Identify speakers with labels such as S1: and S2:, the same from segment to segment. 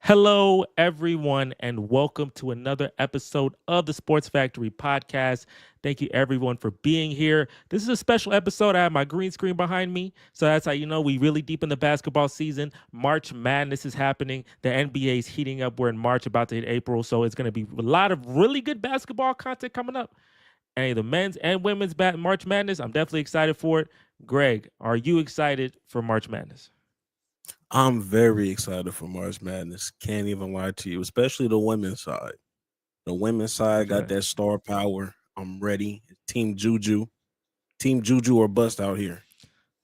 S1: Hello, everyone, and welcome to another episode of the Sports Factory podcast. Thank you, everyone, for being here. This is a special episode. I have my green screen behind me. So that's how you know we really deep in the basketball season. March Madness is happening. The NBA is heating up. We're in March, about to hit April. So it's going to be a lot of really good basketball content coming up. And the men's and women's March Madness, I'm definitely excited for it. Greg, are you excited for March Madness?
S2: I'm very excited for March Madness. Can't even lie to you, especially the women's side. The women's side
S1: That's
S2: got
S1: right.
S2: that star power. I'm ready. Team Juju or bust out here.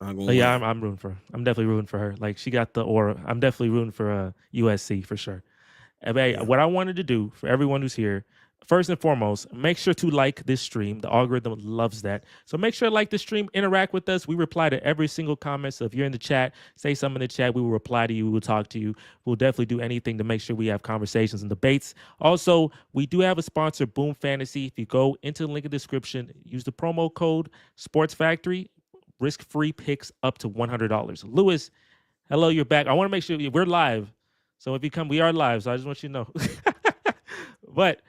S2: Not gonna
S1: Oh yeah,
S2: lie.
S1: I'm rooting for her. I'm definitely rooting for her. Like she got the aura. I'm definitely rooting for USC for sure. And hey,
S2: Yeah.
S1: what I wanted to do for everyone who's here, first and foremost, make sure to like this stream. The algorithm loves that. So make sure to like the stream, interact with us. We reply to every single comment. So if you're in the chat, say something in the chat. We will reply to you. We will talk to you. We'll definitely do anything to make sure we have conversations and debates. Also, we do have a sponsor, Boom Fantasy. If you go into the link in the description, use the promo code Sports Factory, risk-free picks up to $100. Lewis, hello, you're back. I want to make sure we're live. So if you come, we are live. So I just want you to know. But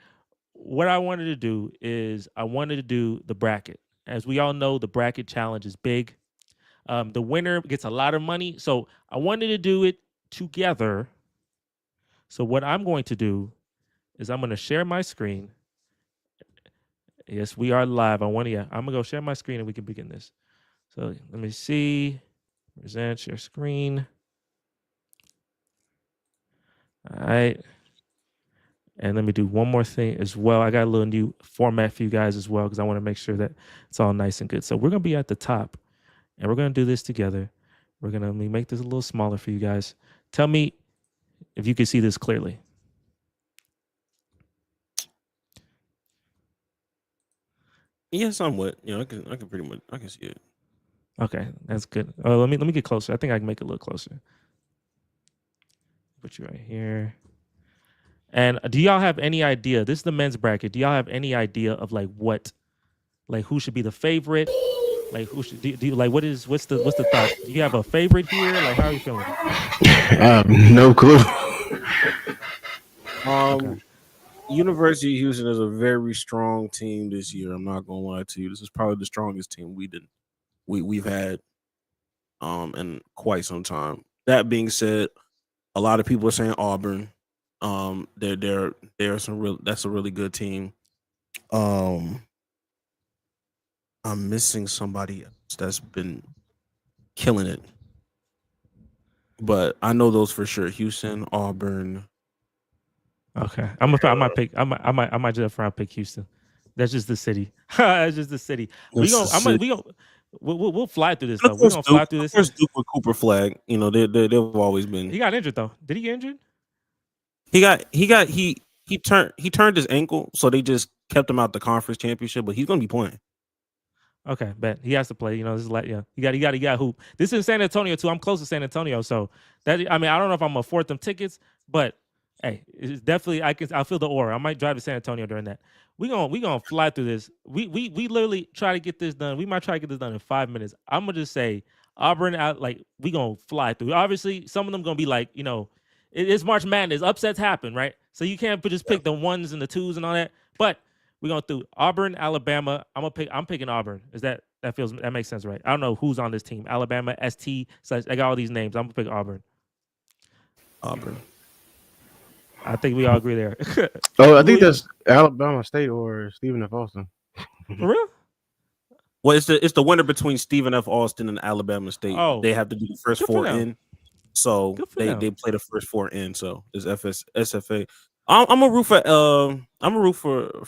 S1: what I wanted to do is I wanted to do the bracket. As we all know, the bracket challenge is big. The winner gets a lot of money. So I wanted to do it together. So what I'm going to do is I'm going to share my screen. Yes, we are live. I'm going to go share my screen and we can begin this. So let me see. Present your screen. All right. And let me do one more thing as well. I got a little new format for you guys as well because I want to make sure that it's all nice and good. So we're going to be at the top and we're going to do this together. We're going to make this a little smaller for you guys. Tell me if you can see this clearly.
S2: Yeah, somewhat. I can pretty much I can see it.
S1: Okay, that's good. Let me get closer. I think I can make it a little closer. Put you right here. And do y'all have any idea? This is the men's bracket. Do y'all have any idea of like who should be the favorite? Like who should do you like what's the thought? Do you have a favorite here? Like how are you feeling?
S3: No clue.
S1: Okay.
S2: Um University of Houston is a very strong team this year. I'm not gonna lie to you. This is probably the strongest team we've had in quite some time. That being said, a lot of people are saying Auburn. They're some real that's a really good team. Um I'm missing somebody else that's been killing it. But I know those for sure. Houston, Auburn.
S1: Okay. I might just around pick Houston. That's just the city. That's just the city. We
S2: This
S1: gonna
S2: is
S1: I'm gonna
S2: it.
S1: we gonna we'll fly through this
S2: And
S1: though. We're gonna fly through
S2: Of
S1: this.
S2: course, Duke with Cooper Flag. They've always been.
S1: He got injured though. Did he get injured?
S2: He turned his ankle, so they just kept him out the conference championship. But he's gonna be playing.
S1: Okay, bet he has to play. This is like he got hoop. This is San Antonio too. I'm close to San Antonio, so that I mean I don't know if I'm gonna afford them tickets, but hey, it's definitely I feel the aura. I might drive to San Antonio during that. We gonna fly through this. We literally try to get this done. We might try to get this done in 5 minutes. I'm gonna just say Auburn out like we gonna fly through. Obviously, some of them gonna be like it's March Madness. Upsets happen, right? So you can't just
S2: Yeah.
S1: pick the ones and the twos and all that, but. We're going through Auburn, Alabama. I'm picking Auburn. That makes sense, right? I don't know who's on this team. Alabama, ST, such I got all these names. I'm gonna pick Auburn.
S2: Auburn.
S1: I think we all agree there.
S3: Oh, I think
S1: Louis,
S3: that's Alabama State or Stephen F. Austin.
S1: for real?
S2: Well, it's the winner between Stephen F. Austin and Alabama State.
S1: Oh,
S2: They have to do the first
S1: good for
S2: four
S1: them.
S2: in, so
S1: Good for
S2: they
S1: them.
S2: play the first four in. So it's SFA. I'm a root for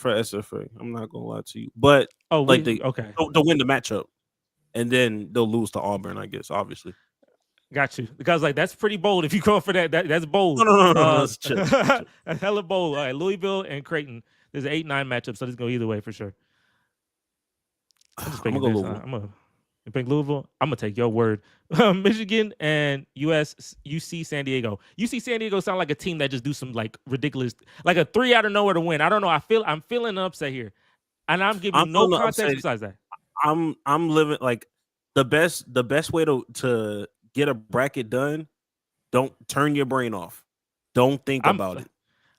S2: SFA. I'm not gonna lie to you, but
S1: Oh,
S2: like
S1: we okay.
S2: they'll win the matchup, and then they'll lose to Auburn. I guess obviously.
S1: Got you. Because like that's pretty bold. If you go for that's bold.
S2: No. Let's chill.
S1: That's hella bold. All right, Louisville and Creighton. There's an 8-9 matchup, so this go either way for sure. I'm just
S2: I'm gonna
S1: picking
S2: go
S1: this.
S2: Louisville.
S1: You pick Louisville. I'm gonna take your word. Michigan and UC San Diego. UC San Diego sound like a team that just do some like ridiculous, like a 3 out of nowhere to win. I don't know. I'm feeling an upset here, and I'm giving you
S2: I'm
S1: no
S2: feeling
S1: context
S2: upset.
S1: besides that.
S2: I'm living like the best way to get a bracket done. Don't turn your brain off. Don't think
S1: I'm
S2: about it.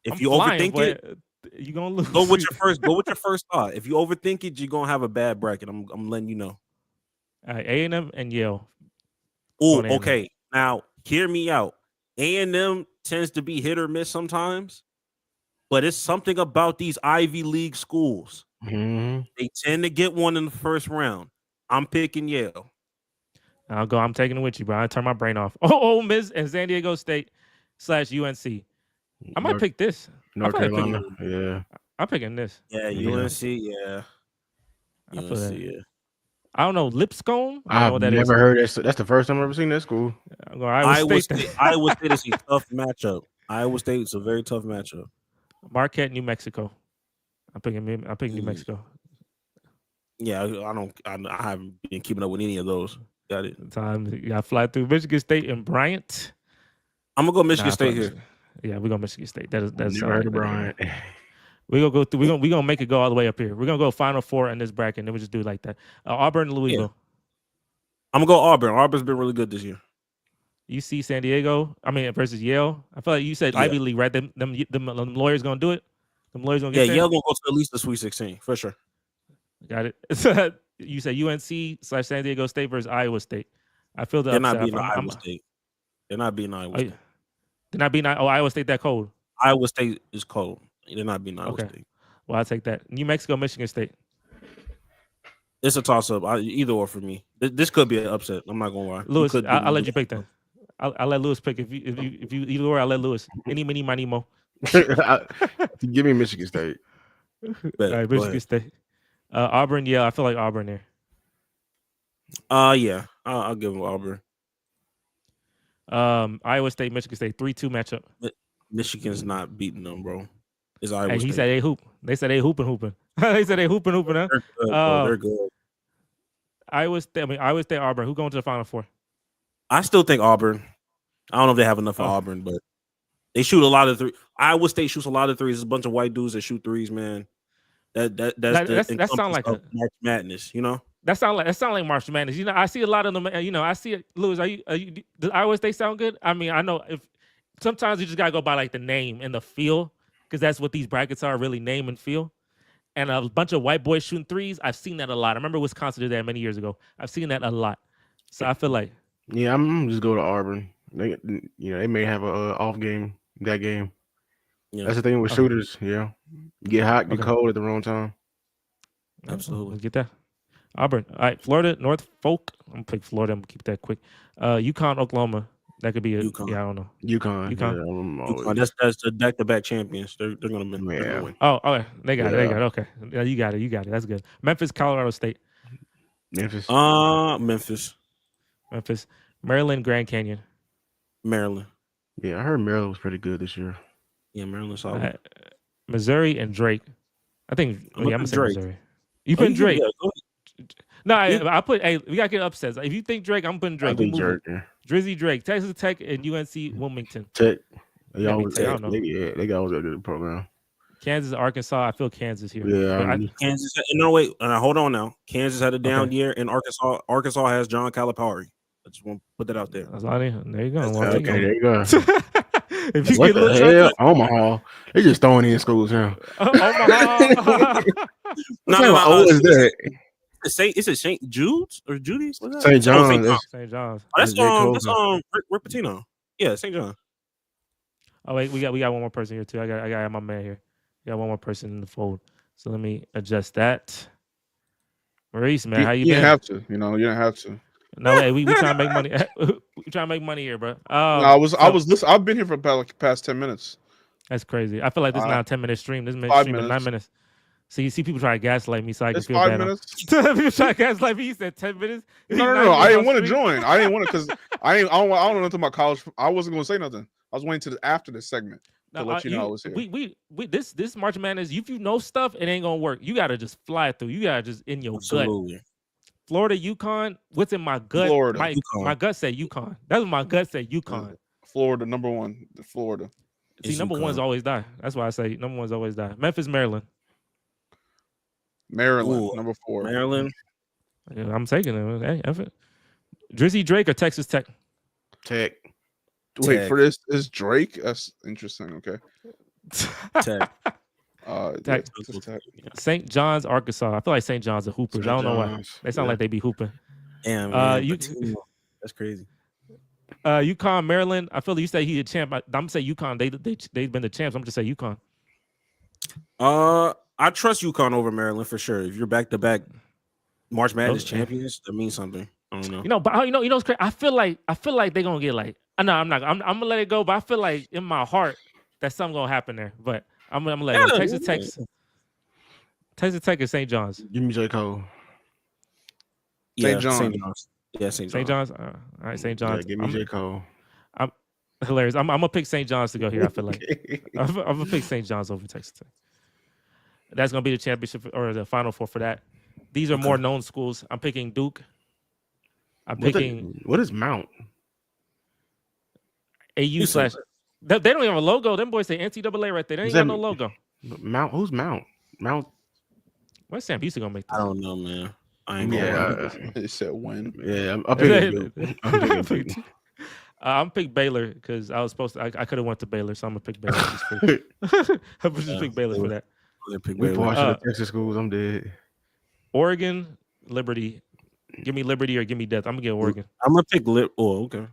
S2: If
S1: I'm
S2: you
S1: flying,
S2: overthink it,
S1: but you gonna lose.
S2: go with your first thought. If you overthink it, you're gonna have a bad bracket. I'm letting you know.
S1: All right, A&M and Yale.
S2: Oh,
S1: Going A&M.
S2: okay. Now hear me out. A&M tends to be hit or miss sometimes, but it's something about these Ivy League schools.
S3: Mm-hmm.
S2: They tend to get one in the first round. I'm picking Yale.
S1: I'll go. I'm taking it with you, bro. I turn my brain off. Ole Miss and San Diego State / UNC. I might pick this.
S3: North
S1: I feel like
S3: Carolina. Yeah.
S1: I'm picking this.
S2: Yeah,
S3: Yeah.
S2: UNC. Yeah,
S1: I feel
S2: UNC.
S1: that.
S2: Yeah.
S1: I don't know. Lipscomb? I don't know
S3: I've
S1: what that is.
S3: never heard that. That's the first time I've ever seen that school.
S1: I'm going Iowa State.
S2: Iowa State is a tough matchup. Iowa State is a very tough matchup.
S1: Marquette, New Mexico. I'm picking New Mexico.
S2: Yeah, I haven't been keeping up with any of those. Got it.
S1: You got to fly through Michigan State and Bryant.
S2: I'm gonna go Michigan State here.
S1: Yeah, we're going Michigan State. That's
S3: Never heard of Bryant.
S1: We're gonna go through. We're gonna make it go all the way up here. We're gonna go Final Four in this bracket, and then we just do it like that. Auburn, Louisville.
S2: I'm gonna go Auburn. Auburn's been really good this year.
S1: UC San Diego. Versus Yale. I feel like you said Ivy League, right? Them lawyers gonna do it. Them lawyers gonna get there?
S2: Yale gonna go to at least the Sweet 16 for sure.
S1: Got it. You said UNC / San Diego State versus Iowa State. I feel the
S2: They're
S1: upset.
S2: not beating Iowa State. They're not beating Iowa State.
S1: They're not beating Iowa State that cold.
S2: Iowa State is cold. They're not beating Iowa State.
S1: Well, I'll take that. New Mexico, Michigan State.
S2: It's a toss up. Either or for me. This could be an upset. I'm not gonna lie.
S1: Lewis, I'll let you pick then. I'll let Lewis pick. If you either or, I'll let Lewis. Any, mini, money, mo.
S3: Give me Michigan State.
S1: All right, Michigan State. Auburn, yeah, I feel like Auburn there.
S2: Yeah, I'll give them Auburn.
S1: Iowa State, Michigan State, 3-2 matchup.
S2: Michigan's not beating them, bro. It's Iowa
S1: Hey,
S2: State.
S1: he said they hoop. They said they hooping. They said they hooping, huh?
S2: They're good, bro. They're good.
S1: Iowa State, Auburn. Who going to the Final Four?
S2: I still think Auburn. I don't know if they have enough for Auburn, but they shoot a lot of threes. Iowa State shoots a lot of threes. There's a bunch of white dudes that shoot threes, man. That sounds like a March Madness, you know.
S1: That sound like March Madness. You know, I see a lot of them. You know, I see it. Lewis, does Iowa State sound good? I mean, I know if sometimes you just gotta go by like the name and the feel, because that's what these brackets are, really name and feel. And a bunch of white boys shooting threes, I've seen that a lot. I remember Wisconsin did that many years ago. I've seen that a lot. So I feel like,
S3: yeah, I'm just go to Auburn. They may have a off game that game. Yeah. That's the thing with shooters. Yeah, get hot, get cold at the wrong time.
S2: Absolutely.
S1: Let's get that. Auburn. All right, Florida, Norfolk. I'm gonna pick Florida. I'm gonna keep that quick. UConn, Oklahoma. That could be a
S2: UConn.
S1: Yeah, I don't know.
S3: UConn.
S2: UConn. That's the back-to-back champions. They're gonna win.
S3: Yeah.
S1: Oh, okay. They got it. Okay. Yeah, you got it. That's good. Memphis, Colorado State.
S3: Memphis.
S2: Memphis.
S1: Maryland, Grand Canyon.
S2: Maryland.
S3: Yeah, I heard Maryland was pretty good this year.
S2: Yeah, Maryland's solid.
S1: Missouri and Drake. I think. I'm gonna say
S2: Drake.
S1: Missouri. You put Drake?
S2: Yeah,
S1: no, I put. Hey, we gotta get upsets. If you think Drake, I'm putting Drake.
S3: I think Drake.
S1: Drizzy Drake, Texas Tech and UNC Wilmington.
S3: Tech. They always
S1: I don't know.
S3: They got a good program.
S1: Kansas, Arkansas. I feel Kansas here.
S3: Yeah,
S2: Kansas. No, wait. Hold on now. Kansas had a down year, and Arkansas has John Calipari. I just want to put that out there.
S1: There you go.
S3: Okay, there you go.
S1: If you
S3: what the hell? Omaha. They just throwing in schools here.
S1: Omaha.
S3: No. Is that?
S2: Is it St. Jude's or Judy's?
S3: St. John's.
S1: St. John's.
S2: That's Rick Pitino. Yeah, St. John.
S1: Oh wait, we got one more person here too. I got my man here. We got one more person in the fold. So let me adjust that. Maurice, man, how you been?
S4: You have to. You don't have to.
S1: No, hey, we trying to make money. We trying to make money here, bro.
S4: I was listening. I've been here for about like past 10 minutes.
S1: That's crazy. I feel like this is not a 10-minute stream. This is 9 minutes. So you see people try to gaslight me, so I can feel
S4: 5
S1: bad.
S4: minutes.
S1: People try to gaslight me. You said 10 minutes.
S4: No. I didn't want to join. I didn't want to because I don't know nothing about college. I wasn't going to say nothing. I was waiting to after this segment to let you know I was here.
S1: We this March Madness. If you know stuff, it ain't gonna work. You gotta just fly through. You gotta just in your gut. Florida, UConn. What's in my gut?
S4: Florida.
S1: My gut said UConn. That's what my gut said. UConn.
S4: Florida, number one. Florida.
S1: See, number ones always die. That's why I say number ones always die. Memphis, Maryland.
S4: Maryland, number 4.
S2: Maryland.
S1: Yeah, I'm taking it. Hey, Drizzy Drake or Texas Tech?
S3: Tech.
S4: Wait,
S2: Tech.
S4: for this is Drake. That's interesting. Okay.
S2: Tech.
S1: Tech.
S4: Just Tech.
S1: St. John's, Arkansas. I feel like St. John's are hoopers. I don't know why. They sound like they be hooping.
S2: Damn, man.
S1: You,
S2: that's crazy.
S1: UConn, Maryland. I feel like you say he a champ. I'm gonna say UConn. They've been the champs. I'm gonna say UConn.
S2: I trust UConn over Maryland for sure. If you're back to back March Madness champions, that means something. I don't know.
S1: But you know, it's crazy. I feel like they're gonna get like. No, I'm not. I'm gonna let it go. But I feel like in my heart that something gonna happen there. But I'm gonna let it go. Texas Tech is St. John's.
S3: Give me J. Cole.
S2: St. John's. Yeah, St.
S1: John's. All right, St. John's.
S3: Yeah, give me J. Cole.
S1: I'm hilarious. I'm gonna pick St. John's to go here. I feel like I'm gonna pick St. John's over Texas Tech. That's gonna be the championship or the Final Four for that. These are more known schools. I'm picking Duke.
S3: What is Mount?
S1: AU slash. They don't even have a logo. Them boys say NCAA right there. They ain't got no logo.
S3: Mount. Who's Mount? Mount.
S1: When's Sam Houston gonna make this?
S2: I don't know, man. I ain't gonna.
S4: It said when.
S3: Yeah, I'm picking.
S1: I'm pick Baylor because I was supposed to. I could have went to Baylor, so I'm gonna pick Baylor. I'm just pick Baylor for that.
S3: We partial to Texas schools. I'm dead.
S1: Oregon, Liberty. Give me Liberty or give me death. I'm gonna get Oregon.
S2: I'm gonna pick Oh, okay.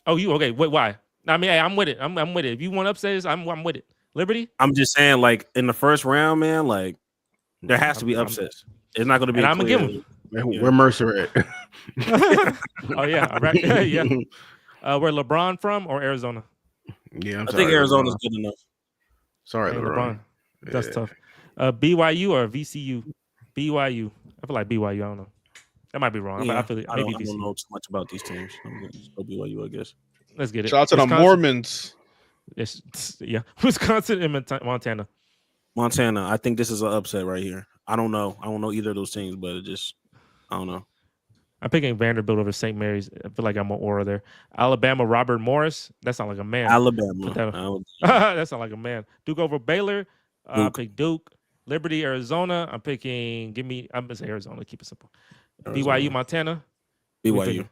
S1: Oh, you okay? Wait, why? I mean, hey, I'm with it. I'm with it. If you want upsets, I'm with it. Liberty.
S2: I'm just saying, like in the first round, man, like there has to be upsets. It's not gonna be.
S1: I'm gonna give them.
S3: Where Mercer at?
S1: Oh yeah, right. Yeah. Where LeBron from or Arizona?
S3: Yeah,
S2: I think Arizona's good enough.
S3: Sorry, LeBron.
S1: That's tough. BYU or VCU? BYU. I feel like BYU. I don't know. That might be wrong.
S2: Yeah,
S1: I feel
S2: I
S1: maybe
S2: don't know too much about these teams. I'm gonna just go BYU, I guess.
S1: Let's get it.
S4: Shout out to the Mormons.
S1: Yes, yeah. Wisconsin and Montana.
S2: Montana. I think this is an upset right here. I don't know. I don't know either of those teams, but I don't know.
S1: I'm picking Vanderbilt over St. Mary's. I feel like I'm an aura there. Alabama, Robert Morris. That sounds like a man.
S2: Alabama.
S1: That sounds like a man. Duke over Baylor. I pick Duke. Liberty, Arizona. I'm picking. I'm gonna say Arizona. Keep it simple. Arizona. BYU, Montana.
S2: BYU.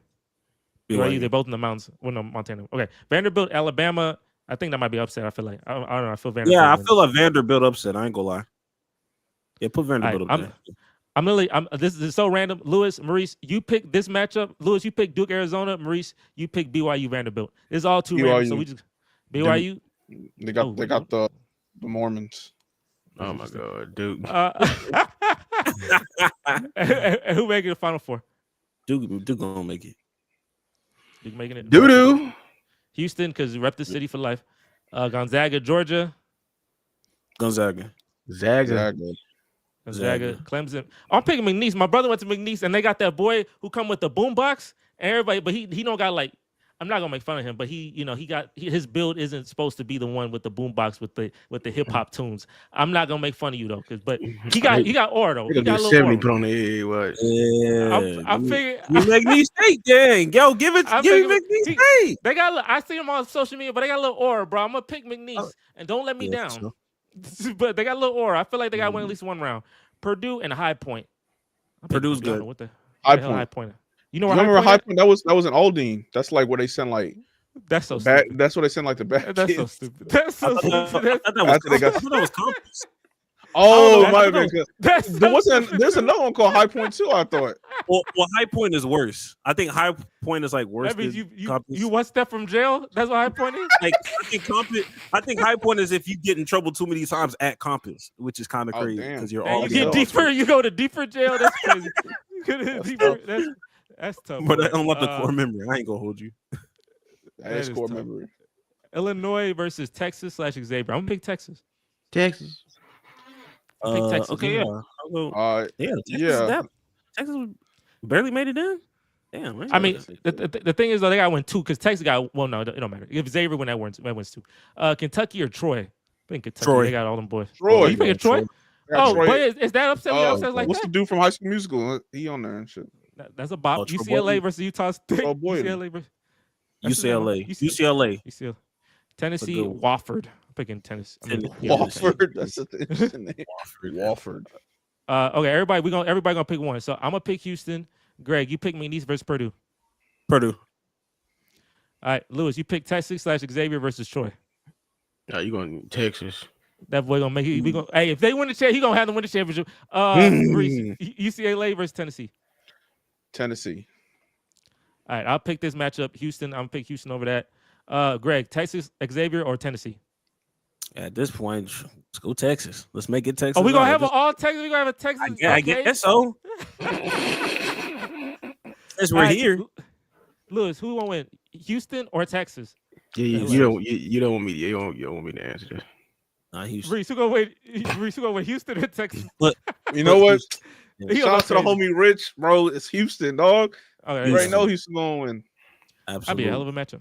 S1: They're both in the mountains. Well, no, Montana. Okay. Vanderbilt, Alabama. I think that might be upset. I feel like I don't know. I feel Vanderbilt.
S2: Yeah, I feel like Vanderbilt upset. I ain't gonna lie. Yeah, put Vanderbilt up there.
S1: This is so random. Lewis, Maurice, you pick this matchup. Lewis, you pick Duke, Arizona. Maurice, you pick BYU, Vanderbilt. It's all too random. So we just BYU.
S4: They got the Mormons.
S3: Oh my God, Duke.
S1: And who making the Final Four?
S2: Duke gonna make it.
S1: Duke making it.
S3: Doo-doo.
S1: Houston, because rep the city for life. Gonzaga, Georgia.
S2: Gonzaga.
S3: Zaga.
S1: Clemson. I'm picking McNeese. My brother went to McNeese, and they got that boy who come with the boombox, and everybody. But he don't got like. I'm not gonna make fun of him, but his build isn't supposed to be the one with the boombox with the hip hop tunes. I'm not gonna make fun of you though, but he got aura though. He got a little
S3: 70
S1: aura.
S3: put on the what?
S2: Yeah.
S1: I figured
S2: you McNeese State, dang. Yo, give it McNeese State.
S1: They got. I see him on social media, but they got a little aura, bro. I'm gonna pick McNeese, and don't let me down.
S2: Sure.
S1: But they got a little aura. I feel like they got to win at least one round. Purdue and High Point.
S2: Purdue's good.
S1: What the
S4: High
S1: Point?
S4: You remember High Point? That was in Aldine. That's like where they send like.
S1: That's so stupid.
S4: That's what they send like the bad.
S1: That's so stupid. That's so stupid.
S2: I thought that was Compass.
S4: Oh, it might have been.
S1: So
S4: There's another one called High Point too. I thought.
S2: Well, High Point is worse. I think High Point is like worse.
S1: You one step from jail. That's what High Point is.
S2: Like I think High Point is if you get in trouble too many times at Compass, which is kind of crazy because you're all.
S1: You get deeper. You go to deeper jail. That's crazy. That's tough.
S2: But I don't want the core memory. I ain't gonna hold you.
S4: That is core memory.
S1: Illinois versus Texas / Xavier. I'm gonna pick Texas.
S3: Texas.
S1: Pick Texas.
S2: Okay, yeah. Texas barely made it in. Damn, man.
S1: I mean, the thing is though, they got to win two because Texas got. Well, no, it don't matter. If Xavier win, that wins two. Kentucky or Troy? I think Kentucky.
S2: Troy.
S1: They got all them boys.
S4: Troy.
S1: You think Troy?
S4: Oh,
S1: but is that upset? Like
S4: what's
S1: that?
S4: the dude from High School Musical? He on there and shit.
S1: That's a bop. UCLA versus Utah State.
S4: Oh boy.
S2: UCLA.
S1: Tennessee, Wofford. I'm picking Tennessee.
S4: Wofford. That's an interesting name. Wofford.
S1: Okay, everybody gonna pick one. So I'm gonna pick Houston. Greg, you pick McNeese versus Purdue. All right, Lewis, you pick Texas / Xavier versus Troy.
S3: Nah, you going Texas?
S1: That boy gonna make it. We gonna. Hey, if they win the championship, he gonna have them win the championship. Reese, UCLA versus Tennessee.
S4: Tennessee.
S1: All right, I'll pick this matchup. Houston. I'm gonna pick Houston over that. Greg, Texas, Xavier, or Tennessee?
S2: At this point, let's go Texas. Let's make it Texas.
S1: Oh, we gonna have an all Texas. We gonna have a Texas.
S2: I guess so. Since we're here,
S1: Lewis, who gonna win? Houston or Texas?
S3: Yeah, you don't want me. You don't want me to answer this.
S2: Houston.
S1: Reese, who gonna win? Reese, who gonna win? Houston or Texas?
S2: But
S4: you know what?
S1: Shout
S4: Shout out to the homie Rich, bro. It's Houston, dog.
S1: Okay,
S4: you already know Houston gonna win.
S1: Absolutely, that'd be a hell of a matchup.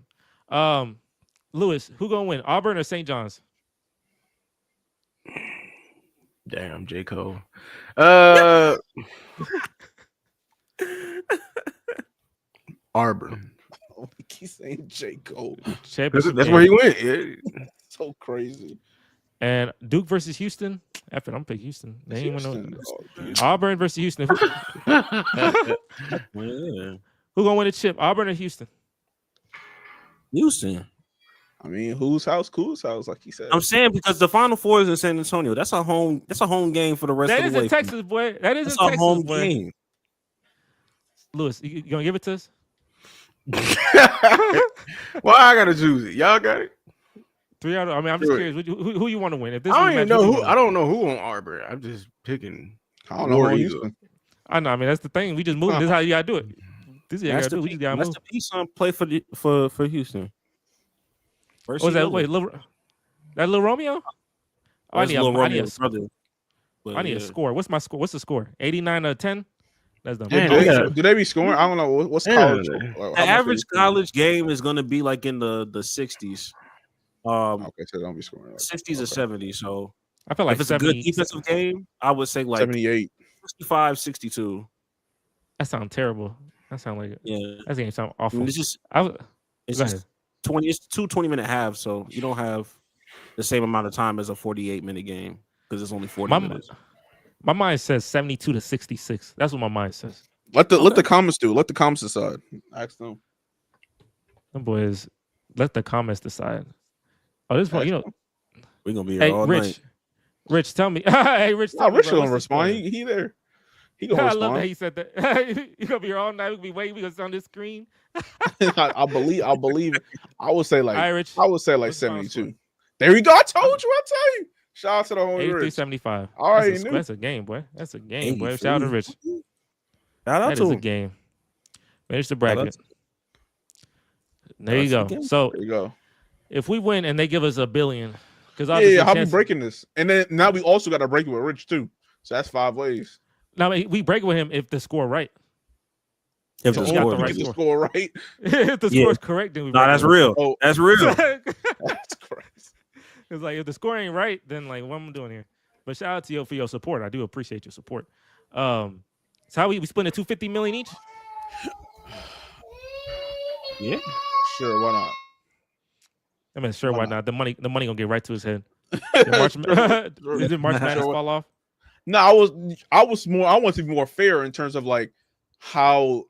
S1: Lewis, who gonna win? Auburn or St. John's?
S3: Damn, J. Cole. Auburn.
S4: Oh, he keeps saying J. Cole.
S3: That's where he went. Yeah.
S4: So crazy.
S1: And Duke versus Houston. After I'm picking Houston. They ain't
S4: Houston.
S1: Auburn versus Houston. Who gonna win the chip? Auburn or Houston?
S2: Houston.
S4: I mean, whose house? Cool's house, like he said.
S2: I'm saying because the Final Four is in San Antonio. That's a home game for the rest of the way.
S1: That is in Texas, boy. That is
S2: That's
S1: in
S2: a
S1: Texas,
S2: home
S1: boy.
S2: game.
S1: Lewis, you gonna give it to us?
S3: Well, I gotta choose it. Y'all got it.
S1: 3 out of. I mean, I'm just curious. Who you want to win? If this
S3: I don't
S1: is a
S3: even
S1: match,
S3: know who. I don't know who on Auburn. I'm just picking.
S4: I don't know who Houston.
S1: I know. I mean, that's the thing. We just moving. This is how you gotta do it. This is how you gotta do it. We just gotta move.
S2: That's the piece on play for Houston.
S1: What was that? Wait, that Lil Romeo? Oh, I need a score. What's my score? What's the score? 89 to 10. That's done.
S4: Do they be scoring? I don't know. What's college?
S2: The average college game is going to be like in the 60s.
S4: Okay, so don't be scoring.
S2: 60s or 70s. So
S1: I feel like
S2: if it's a good defensive game, I would say like
S4: 78,
S2: 65, 62.
S1: That sounds terrible. That sounds like that game sound awful.
S2: I mean, it's just 20. It's 2 20-minute halves, so you don't have the same amount of time as a 48-minute game because it's only 40 minutes.
S1: My mind says 72 to 66. That's what my mind says.
S4: Let the comments do. Let the comments decide. Ask them.
S1: Them boys, let the comments decide. Oh, this one,
S2: we're gonna be here all night.
S1: Rich, tell me. Hey, Rich, tell me,
S4: Rich gonna respond. He there. He gonna respond.
S1: I love that he said that. You gonna be here all night. We gonna be waiting. We gonna sit on this screen.
S4: I believe. I would say like.
S1: Rich,
S4: I would say like 72. There you go. I told you. I tell you. Shout out to the homie Rich.
S1: 83-75.
S4: All right,
S1: that's a game, boy. That's a game, boy. Shout out to Rich.
S2: That
S1: is a game. Finish the bracket. There you go. So
S4: there you go.
S1: If we win and they give us $1 billion, because
S4: I'll be breaking this, and then now we also got to break it with Rich too. So that's 5 ways.
S1: Now we break it with him if the score right.
S2: If
S4: the score right.
S1: If the score is correct, then we.
S2: No, that's real. Oh, that's real.
S4: That's crazy.
S1: It's like if the score ain't right, then like what am I doing here? But shout out to you for your support. I do appreciate your support. So how we split it $250 million each?
S2: Yeah,
S4: sure. Why not?
S1: I mean, sure. Why not? The money gonna get right to his head. Did March Madness fall off?
S4: No, I want to be more fair in terms of like how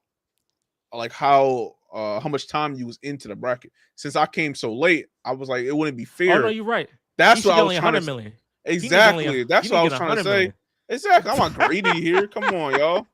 S4: much time you was into the bracket. Since I came so late, I was like, it wouldn't be fair.
S1: Oh no, you're right.
S4: That's what I was
S1: trying to say.
S4: Exactly. That's what I was trying to say. Exactly. I'm not greedy here. Come on, y'all.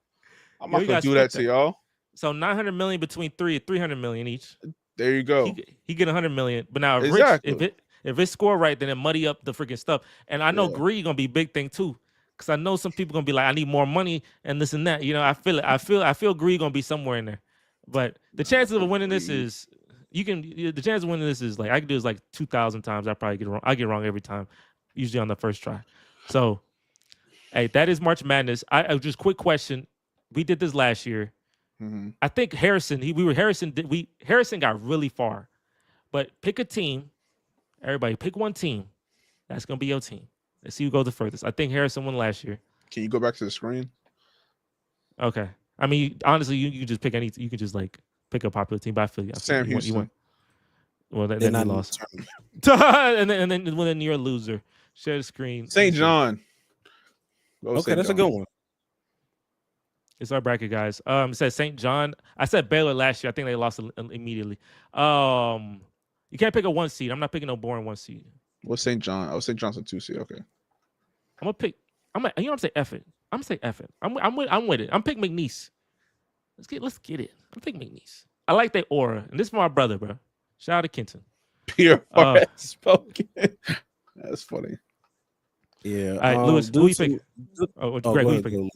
S4: I'm not gonna do that to y'all.
S1: So 900 million between 300 million each.
S4: There you go.
S1: He get 100 million. But now,
S4: exactly.
S1: Rich, if it score right, then it muddy up the freaking stuff. And I know greed gonna be a big thing too, because I know some people gonna be like, I need more money and this and that. You know, I feel it. I feel greed gonna be somewhere in there. But the chances of winning this is the chance of winning this is like I can do this like 2,000 times. I probably get it wrong. I get wrong every time, usually on the first try. So, hey, that is March Madness. I just quick question. We did this last year.
S4: Mm-hmm.
S1: I think Harrison got really far, but pick a team. Everybody pick one team. That's gonna be your team. Let's see who goes the furthest. I think Harrison won last year.
S4: Can you go back to the screen?
S1: Okay. I mean, honestly, you can just pick any. You can just like pick a popular team. But I feel you.
S4: Sam Houston.
S1: You won. Well, then he lost. and then you're a loser. Share the screen.
S4: St. John.
S2: Okay, that's a good one.
S1: It's our bracket, guys. It says St. John. I said Baylor last year. I think they lost immediately. You can't pick a 1 seed. I'm not picking no boring 1 seed.
S4: What's St. John? Oh, St. John's a 2 seed. Okay.
S1: I'm gonna pick. You know what I'm saying? F it. I'm gonna say F it. I'm with it. I'm picking McNeese. Let's get it. I'm picking McNeese. I like that aura, and this is for my brother, bro. Shout out to Kenton.
S4: Pure spoken. That's funny.
S2: Yeah.
S1: All right, Lewis, who you picking? Greg, who you picking?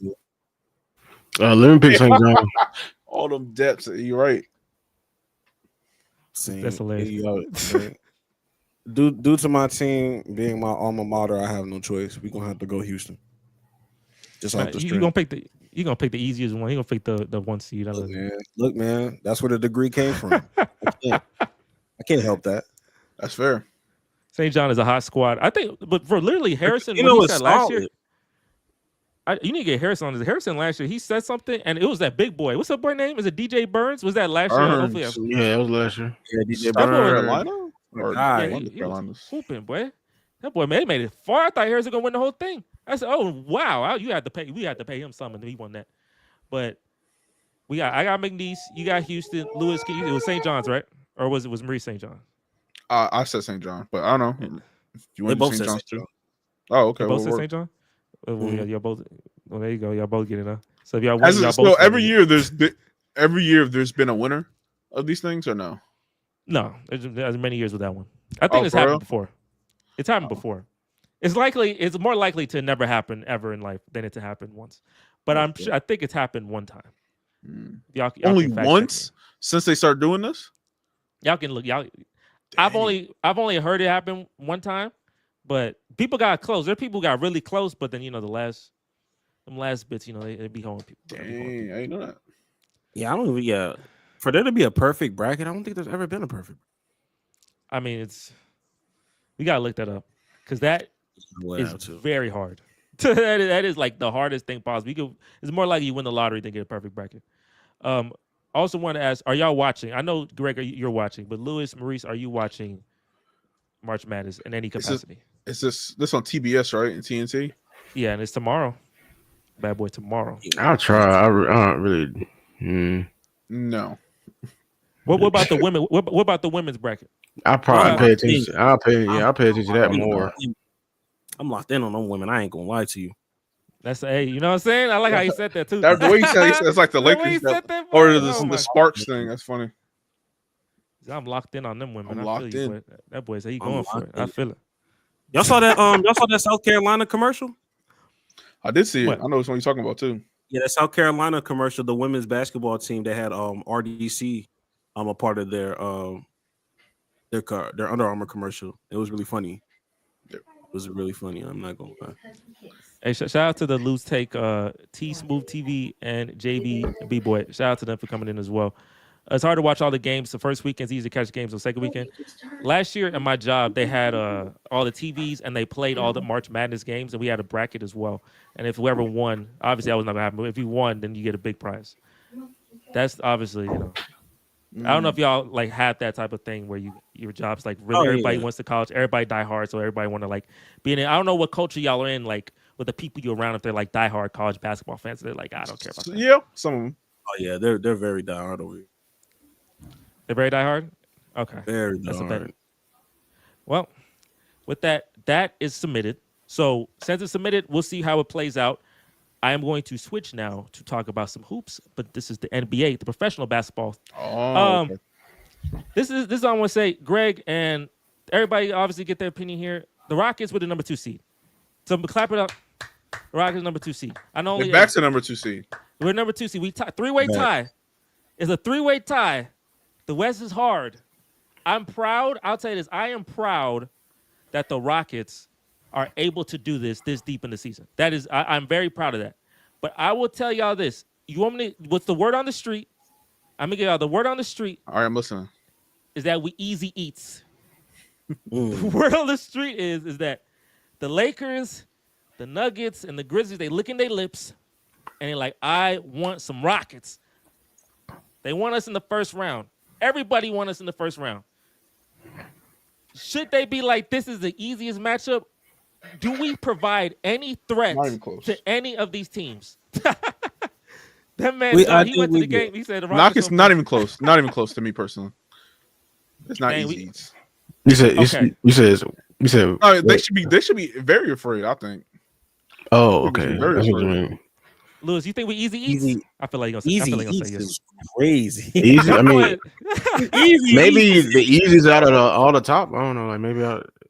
S3: Let me pick St. John.
S4: All them depths. You're right.
S1: That's hilarious.
S2: Due to my team being my alma mater, I have no choice. We're gonna have to go Houston. Just off the
S1: you're gonna pick the easiest one. You're gonna pick the 1 seed.
S2: Look, man, that's where the degree came from. I can't help that.
S4: That's fair.
S1: St. John is a hot squad. I think, but for literally Harrison,
S2: you know
S1: what he
S2: what's
S1: said last year.
S2: solid?
S1: You need to get Harrison on this. Harrison last year, he said something, and it was that big boy. What's that boy name? Is it DJ Burns? Was that last year? Hopefully,
S3: Yeah, it was last year.
S2: Yeah, DJ
S1: That boy was-
S2: Burns.
S4: Carolina? Or
S2: Yeah,
S1: he was hooping, boy. That boy made it far. I thought Harrison gonna win the whole thing. I said, "Oh wow, we had to pay him something. He won that." But I got McNeese. You got Houston. Lewis, it was St. John's, right? Or was Marie St. John?
S4: I said St. John, but I don't know. If you
S2: They
S4: want
S2: both
S4: St.
S2: said
S4: John's
S2: St.
S4: too. Oh, okay.
S1: They both
S4: well,
S1: said St. John. Well,
S2: Mhm.
S1: y'all both. Well, there you go. Y'all both get it up. So if y'all win, y'all
S4: so
S1: both.
S4: every year there's been a winner of these things or no?
S1: No, there's many years with that one. I think it's
S4: for
S1: happened
S4: real?
S1: before. It's happened before. It's more likely to never happen ever in life than it to happen once. But I think it's happened one time. Y'all
S4: Only
S1: can fact check
S4: once
S1: me.
S4: since they started doing this?
S1: Y'all can look. I've only heard it happen one time, but people got close. There are people who got really close, but then the last bits, they be holding people.
S4: Dang, I didn't know that.
S2: Yeah, I don't even. Yeah, for there to be a perfect bracket, I don't think there's ever been a perfect.
S1: I mean, we gotta look that up because that is very hard. that is like the hardest thing possible. It's more likely you win the lottery than get a perfect bracket. Also want to ask, are y'all watching? I know, Greg, you're watching, but Louis, Maurice, are you watching March Madness in any capacity?
S4: Is this on TBS, right? In TNT?
S1: Yeah, and it's tomorrow. Bad boy tomorrow.
S3: I'll try. I don't really.
S4: No.
S1: What about the women? What about the women's bracket?
S3: I'll probably pay attention. I'll pay attention to that more.
S2: I'm locked in on them women. I ain't gonna lie to you.
S1: That's you know what I'm saying? I like how you said that too.
S4: The way you said it's like the Lakers or the Sparks thing. That's funny.
S1: I'm locked in on them women.
S4: I'm locked in.
S1: Boy. That boy said he going for it. I feel it.
S2: Y'all saw that? Y'all saw that South Carolina commercial?
S4: I did see it.
S1: What?
S4: I know which one you're talking about too.
S2: Yeah, that South Carolina commercial. The women's basketball team that had RDC a part of their Under Armour commercial. It was really funny. It was really funny. I'm not gonna lie.
S1: Hey, shout out to the Loose Take, T Smooth TV and JB B Boy. Shout out to them for coming in as well. It's hard to watch all the games. The first weekend's easy to catch games. The second weekend, last year at my job, they had all the TVs and they played all the March Madness games, and we had a bracket as well. And if whoever won, obviously that was not gonna happen. But if you won, then you get a big prize. That's obviously I don't know if y'all like had that type of thing where your job's like really everybody wants to college, everybody die hard, so everybody want to like be in it. I don't know what culture y'all are in, like with the people you're around, if they're like diehard college basketball fans. They're like, I don't care about that.
S4: Yeah, some of them.
S2: Oh yeah, they're very diehard over here.
S1: They're very diehard? Okay.
S2: Very
S1: That's a
S2: diehard.
S1: better. Well, with that is submitted. So since it's submitted, we'll see how it plays out. I am going to switch now to talk about some hoops, but this is the NBA, the professional basketball.
S4: Oh, okay.
S1: This is I want to say, Greg and everybody obviously get their opinion here. The Rockets were the number 2 seed. So clap it up. The Rockets number 2 seed. I know only
S4: back to number 2 seed.
S1: We're number 2 seed. We three-way tie. It's a three-way tie. The West is hard. I'm proud. I'll tell you this. I am proud that the Rockets are able to do this deep in the season. That is, I'm very proud of that. But I will tell y'all this. You want me to, what's the word on the street? I'm going to give y'all the word on the street.
S4: All right, I'm listening.
S1: Is that we easy eats. The word on the street is that the Lakers, the Nuggets, and the Grizzlies, they licking their lips, and they're like, I want some Rockets. They want us in the first round. Everybody want us in the first round. Should they be like, this is the easiest matchup? Do we provide any threat to any of these teams? That man, he went to the game. He said the
S4: Rockets not even close. Not even close to me personally. It's not easy eats.
S3: You said.
S4: No, they should be very afraid. I think.
S3: Oh, okay. That's what you mean.
S1: Lewis, you think we easy eats? I feel like you're gonna say yes.
S2: Is crazy.
S3: Easy. I mean, easy. Maybe the easiest out of all the top. I don't know. Like maybe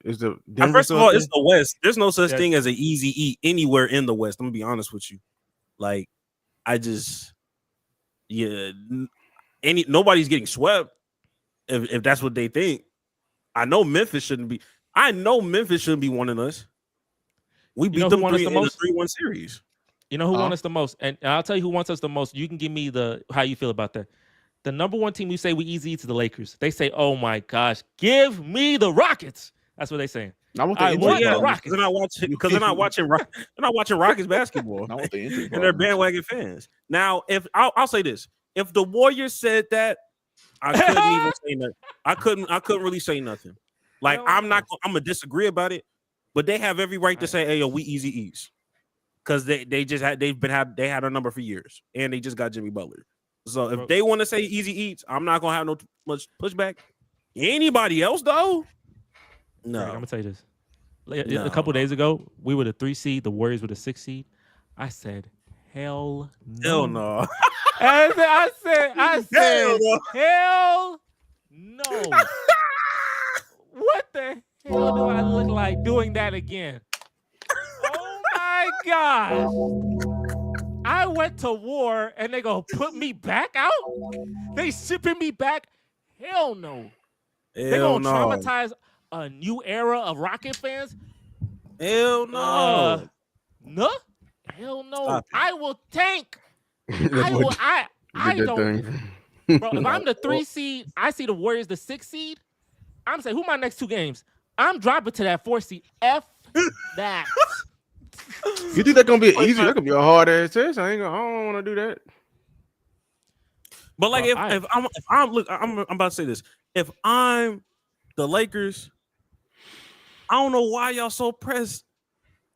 S3: is the Denver.
S2: First of all, it's the West. There's no such thing as an easy eat anywhere in the West. I'm gonna be honest with you. Like, nobody's getting swept if that's what they think. I know Memphis shouldn't be. Wanting us. We beat them in a 3-1 series.
S1: You know who won us the most? And I'll tell you who wants us the most. You can give me how you feel about that. The number one team we say we easy eats is the Lakers. They say, oh my gosh, give me the Rockets. That's what they're saying.
S2: I want the Rockets. They're not watching Rockets basketball. And they're bandwagon fans. Now, if I'll say this. If the Warriors said that, I couldn't even say nothing. I couldn't really say nothing. Like, I'm gonna disagree about it, but they have every right to say, hey, yo, we easy eats. Because they had a number for years, and they just got Jimmy Butler. So if they want to say easy eats, I'm not gonna have much pushback. Anybody else though? No.
S1: I'm gonna tell you this. A couple days ago, we were the 3 seed, the Warriors were the 6 seed. I said, hell no.
S2: Hell no.
S1: I said, hell no. What the hell do I look like doing that again? My gosh, I went to war and they gonna put me back out? They shipping me back? Hell no. They gonna traumatize a new era of Rocket fans?
S2: Hell no.
S1: No? Hell no. I will tank. I don't. Bro, if I'm the 3 seed, I see the Warriors the 6 seed. I'm saying, who my next 2 games? I'm dropping to that 4 seed. F that.
S3: You think that's gonna be easy? That could be a hard ass test. I don't want to do that.
S2: But like, I'm about to say this. If I'm the Lakers, I don't know why y'all so pressed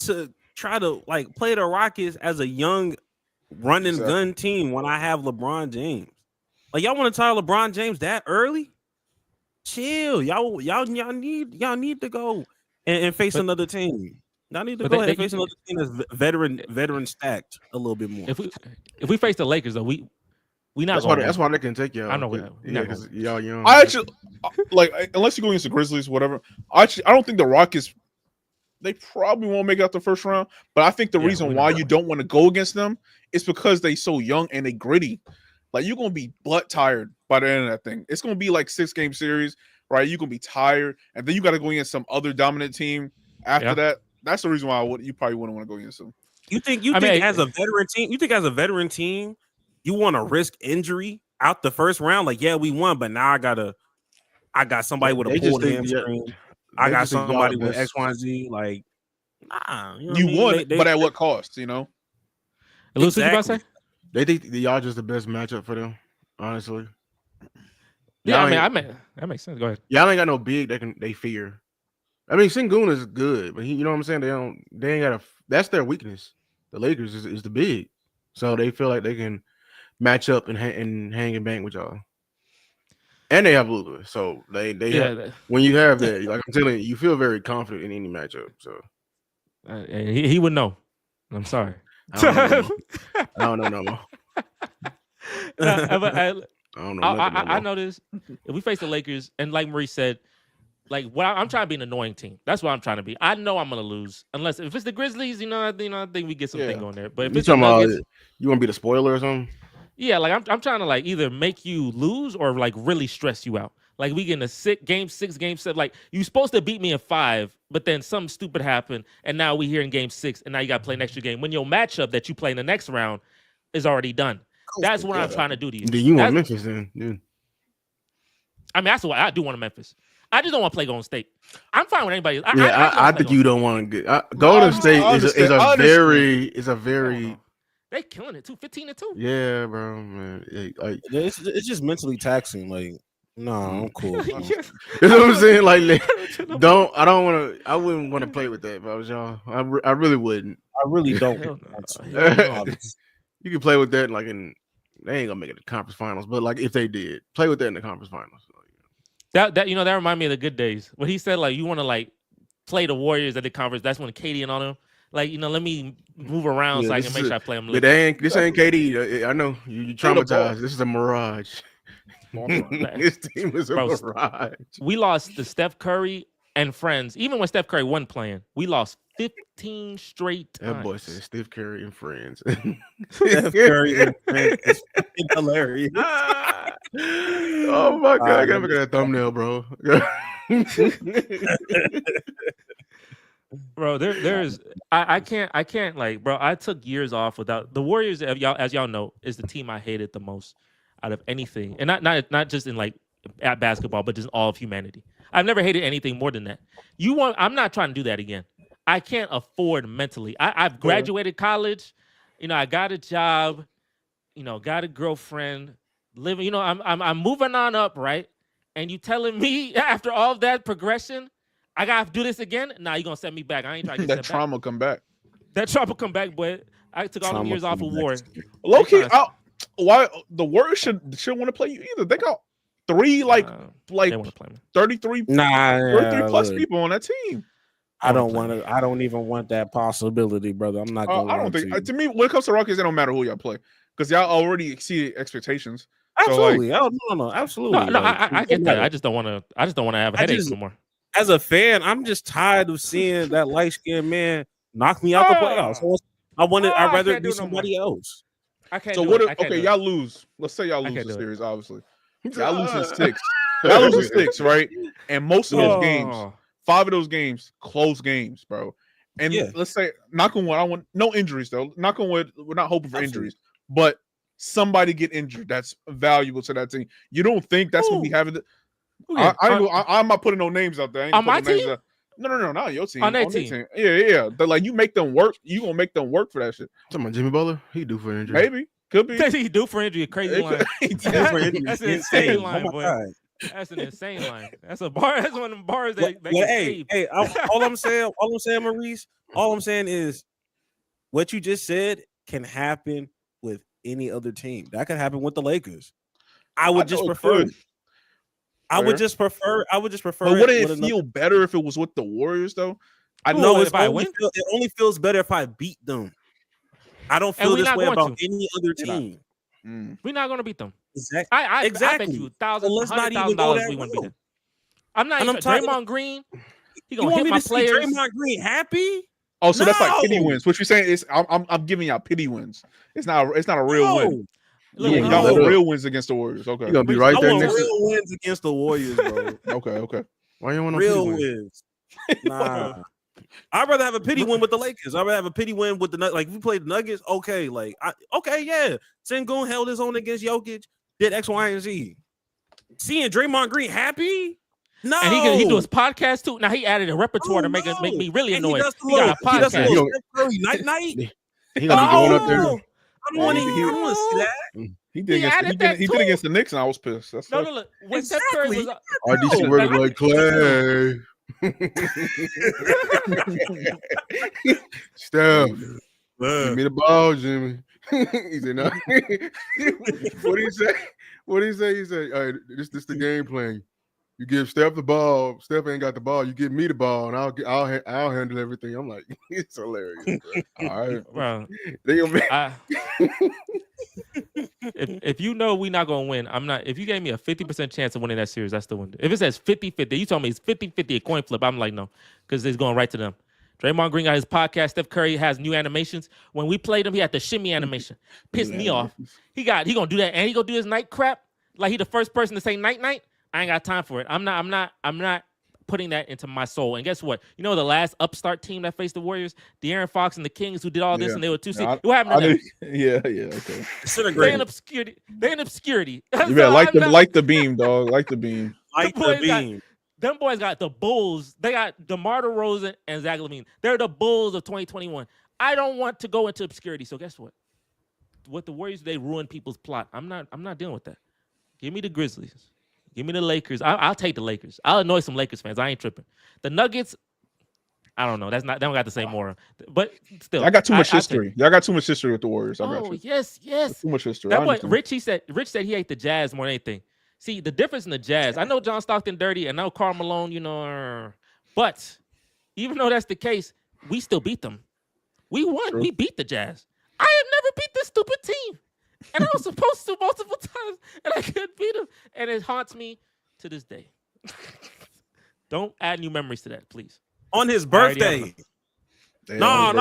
S2: to try to like play the Rockets as a young running gun team when I have LeBron James. Like, y'all want to tie LeBron James that early? Chill, y'all need to go and face another team. I need to go ahead and face another team that's veteran stacked a little bit more.
S1: If we face the Lakers though, we not.
S3: That's why they can take y'all.
S1: I know.
S3: Because y'all young.
S4: I actually like, unless you go against the Grizzlies, whatever. I don't think the Rockets. They probably won't make it out the first round. But I think the reason why you don't want to go against them is because they so young and they gritty. Like, you're gonna be butt tired by the end of that thing. It's gonna be like 6-game series, right? You're gonna be tired, and then you got to go against some other dominant team after that. That's the reason why you probably wouldn't want to go against them.
S2: You think as a veteran team, you want to risk injury out the first round? Like, yeah, we won, but now I got somebody with a pulled hamstring. I got somebody with X, Y, and Z. Like, nah,
S4: you won, but at what cost? You know.
S1: Exactly. What you about to say?
S3: They think y'all just the best matchup for them, honestly.
S1: Yeah, that makes sense. Go ahead.
S3: Y'all ain't got no big they fear. I mean, Sengun is good, but you know what I'm saying? They ain't got that's their weakness. The Lakers is the big. So they feel like they can match up and hang and bang with y'all. And they have Luka. So when you have that, like I'm telling you, you feel very confident in any matchup. So
S1: he would know. I'm sorry.
S3: I don't know no more.
S1: I know this. If we face the Lakers, and like Maurice said, like, I'm trying to be an annoying team. That's what I'm trying to be. I know I'm gonna lose unless if it's the Grizzlies. I think we get something going there. But if it's the Nuggets,
S3: you want to be the spoiler or something?
S1: Yeah, like I'm trying to like either make you lose or like really stress you out. Like, we get in a game 6, game 7. Like, you supposed to beat me in 5, but then something stupid happened, and now we here in game 6, and now you got to play an extra game when your matchup that you play in the next round is already done. That's what I'm trying to do to you.
S3: Do you want Memphis then? Yeah.
S1: I mean, that's what I do want Memphis. I just don't want to play Golden State. I'm fine with anybody.
S3: I think you don't want to get Golden State is a very.
S1: They killing it too. 15-2.
S3: Yeah, bro, man.
S2: It's just mentally taxing. Like, no, I'm cool.
S3: You know what I'm saying? Like, I wouldn't want to play with that if I was y'all. I really wouldn't.
S2: I really don't.
S3: You can play with that like in they ain't gonna make it to conference finals. But like if they did, play with that in the conference finals.
S1: That that remind me of the good days when he said like you want to like play the Warriors at the conference. That's when KD and all them like let me move around
S3: Yeah,
S1: so I
S3: this
S1: can
S3: is
S1: make
S3: a-
S1: sure I play them.
S3: But this ain't KD. I know you
S4: Throw the ball.
S3: traumatized. This is a mirage. This team is a
S1: Bro,
S3: mirage.
S1: We lost to Steph Curry and friends. Even when Steph Curry wasn't playing, we lost 15 straight times.
S3: That boy said Steph Curry and friends.
S2: Steph Curry and friends is fucking hilarious.
S3: Oh my god, I gotta look at that thumbnail, bro.
S1: Bro, there's I can't like, bro. I took years off without the Warriors. As y'all know, is the team I hated the most out of anything, and not just in like at basketball, but just all of humanity. I've never hated anything more than that. I'm not trying to do that again. I can't afford mentally. I've graduated college, I got a job, got a girlfriend, living. I'm moving on up, right? And you telling me after all of that progression, I gotta do this again? Nah, you gonna set me back. I ain't trying to get
S4: That
S1: set
S4: trauma come back.
S1: back. That trauma come back, boy. I took all the years off of war.
S4: Low key,
S1: tryna-
S4: why the Warriors should want to play you either? They got three
S1: They want to play me.
S4: 33 plus people on that team.
S2: I don't even want that possibility, brother. I'm not gonna
S4: I don't think to me when it comes to Rockets, it don't matter who y'all play because y'all already exceeded expectations.
S2: Absolutely. No, absolutely.
S1: No, I get that. I just don't want to have headaches no more.
S2: As a fan, I'm just tired of seeing that light skinned man knock me out the playoffs. So I'd rather it be somebody else.
S1: I can't.
S4: So
S1: do
S4: what?
S1: it. I can't do it.
S4: Y'all lose. Let's say y'all lose
S1: can't
S4: the
S1: do it.
S4: series. Obviously, y'all lose in 6. Y'all lose in 6, right? And most of those games, 5 of those games, close games, bro. And let's say, knock on wood, I want no injuries though. Knock on wood, we're not hoping for injuries, but somebody get injured that's valuable to that team. You don't think that's what we have? I'm not putting no names out there.
S1: On my team?
S4: No, not your team.
S1: On their team.
S4: Yeah. But like you make them work. You gonna make them work for that shit.
S3: Talking about Jimmy Butler, he do for injury.
S4: Maybe could be.
S1: He do for injury. A crazy line. That's an insane line, boy. That's an insane line. That's a bar. That's one of them bars that they can save.
S2: Hey, all I'm saying, Maurice, all I'm saying is what you just said can happen with any other team. That could happen with the Lakers. I would just prefer. I would just prefer.
S4: But wouldn't it feel better if it was with the Warriors though?
S2: I know it only feels better if I beat them. I don't feel this way about any other team.
S1: We're not going to beat them.
S2: Exactly.
S1: I bet you $100,000 we wouldn't beat them. I'm not even Draymond Green. He gonna hit my players.
S2: Draymond Green happy?
S4: Oh, so that's like pity wins. What you're saying is I'm giving y'all pity wins. It's not a real win. Y'all want real wins against the Warriors. Okay.
S3: You're gonna be right there
S2: I want
S3: next
S2: real wins against the Warriors, bro.
S4: Okay.
S3: Why you want
S2: real wins? Nah. I'd rather have a pity win with the Lakers. I'd rather have a pity win with the Nuggets. Like if we played the Nuggets, okay. Like yeah. Sengun held his own against Jokic, did X, Y, and Z. Seeing Draymond Green happy? No.
S1: And he do his podcast too. Now he added a repertoire to make me really annoyed. He got a podcast.
S2: Night.
S3: He gonna be going up there.
S2: I don't want to see that.
S4: He did against the Knicks, and I was pissed. That's
S1: look. When Steph Curry was
S3: RDC working like Clay. Steph, give me the ball, Jimmy. He said, "No." What did he say? He said, "All right, this the game plan. You give Steph the ball. Steph ain't got the ball. You give me the ball, and I'll handle everything." I'm like, it's hilarious. Bro. All right,
S1: bro. If you know we're not gonna win, I'm not. If you gave me a 50% chance of winning that series, I still win. If it says 50-50, you told me it's 50-50 a coin flip. I'm like, no, because it's going right to them. Draymond Green got his podcast. Steph Curry has new animations. When we played him, he had the shimmy animation. Pissed me off. He gonna do that, and he gonna do his night crap. Like he the first person to say night. I ain't got time for it. I'm not putting that into my soul. And guess what? You know the last upstart team that faced the Warriors, De'Aaron Fox and the Kings, who did all this, and they were 2 seed. What happened to them?
S4: Yeah, okay.
S1: They in obscurity.
S4: You better like the beam, dog. Like the beam.
S1: Them boys got the Bulls. They got DeMar DeRozan and Zach LaVine. They're the Bulls of 2021. I don't want to go into obscurity. So guess what? What the Warriors, they ruin people's plot. I'm not dealing with that. Give me the Grizzlies. Give me the Lakers. I'll take the Lakers. I'll annoy some Lakers fans. I ain't tripping. The Nuggets, I don't know. That's not. They don't got the same aura. But still,
S4: I got too much
S1: I take
S4: history. Y'all got too much history with the Warriors. I got
S1: Oh
S4: you.
S1: yes.
S4: Too much history.
S1: That boy Rich said he ate the Jazz more than anything. See the difference in the Jazz. I know John Stockton dirty, and I know Karl Malone. But even though that's the case, we still beat them. We won.
S4: True.
S1: We beat the Jazz. I have never beat this stupid team, and I was supposed to multiple times, and I couldn't beat them, and it haunts me to this day. Don't add new memories to that, please.
S2: On his birthday. No.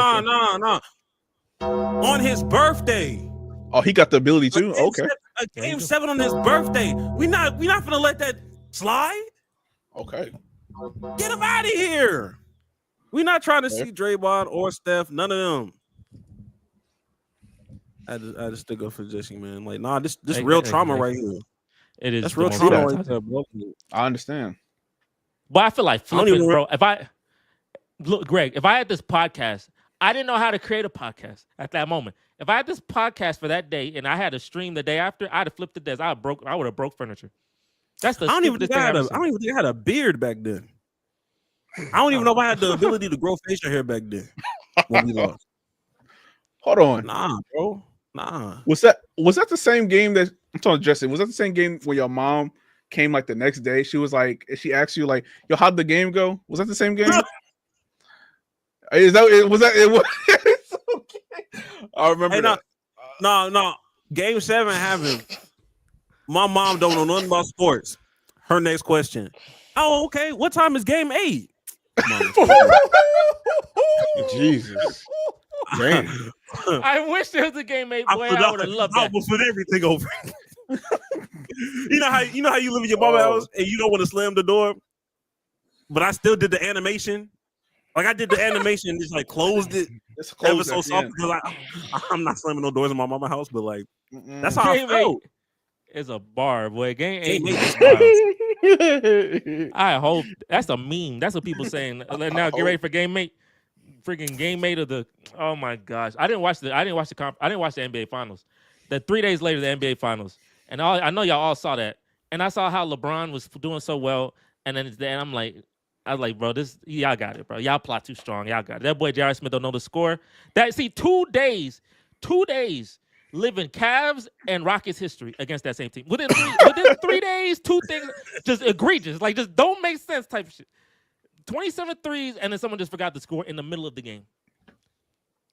S2: On his birthday.
S4: Oh, he got the ability too. Okay.
S2: A game 7 on his birthday. We not gonna let that slide.
S4: Okay.
S2: Get him out of here. We not trying to see Draymond or Steph. None of them. I just stick up for Jesse, man. Like, nah, this real trauma right here.
S1: It is.
S2: That's real trauma right there, bro.
S4: I understand.
S1: But I feel like flipping, bro. Look, Greg, if I had this podcast, I didn't know how to create a podcast at that moment. If I had this podcast for that day and I had a stream the day after, I'd have flipped the desk. I would have broke furniture. That's the. I don't even think I
S2: had a beard back then. I don't even know if I had the ability to grow facial hair back then when we lost.
S4: Hold on.
S2: Nah, bro. Nah.
S4: Was that the same game that I'm talking to Justin? Was that the same game where your mom came like the next day? She was like, she asked you like, "Yo, how'd the game go?" Was that the same game? Was that? It was. Okay. I remember that.
S2: No. Game 7 happened. My mom don't know nothing about sports. Her next question. Oh, okay. What time is game 8?
S3: Jesus. Damn.
S1: I wish there was a game 8, boy. I would have loved that.
S2: I almost put everything over. You know how you live in your mama's house and you don't want to slam the door, but I still did the animation. Like I did the animation and just like closed it ever so soft because I'm not slamming no doors in my mama's house, but like that's how I felt.
S1: It's a bar, boy. Game 8 I hope that's a meme. That's what people saying. Now get ready for game 8. Freaking game 8 of the. Oh my gosh! I didn't watch the NBA Finals. The 3 days later, the NBA Finals, and I know y'all all saw that. And I saw how LeBron was doing so well, and then I was like, bro, y'all got it, bro. Y'all plot too strong. Y'all got it. That boy J.R. Smith don't know the score. 2 days living Cavs and Rockets history against that same team. Within 3 days, 2 things just egregious. Like, just don't make sense type of shit. 27 threes, and then someone just forgot to score in the middle of the game.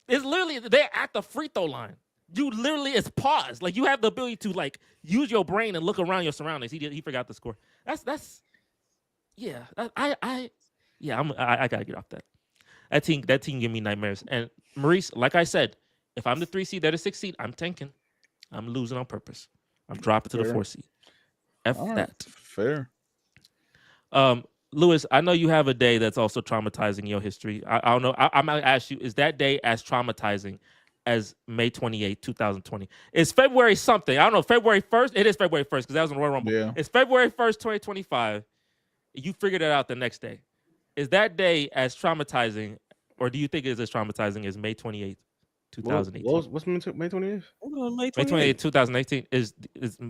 S1: It's literally, they're at the free throw line. It's paused. Like, you have the ability to, like, use your brain and look around your surroundings. He forgot to score. I gotta get off that. That team give me nightmares. And Maurice, like I said, if I'm the 3 seed, they're the 6 seed, I'm tanking. I'm losing on purpose. I'm dropping to the 4 seed. That.
S4: Fair.
S1: Lewis, I know you have a day that's also traumatizing in your history. I don't know. I might ask you, is that day as traumatizing as May 28, 2020? It's February something. I don't know. February 1st? It is February 1st because that was in the Royal Rumble.
S4: Yeah.
S1: It's February 1st, 2025. You figured it out the next day. Is that day as traumatizing, or do you think it's as traumatizing as May 28th, 2018?
S3: What's May 28th?
S1: May 28th, 2018 is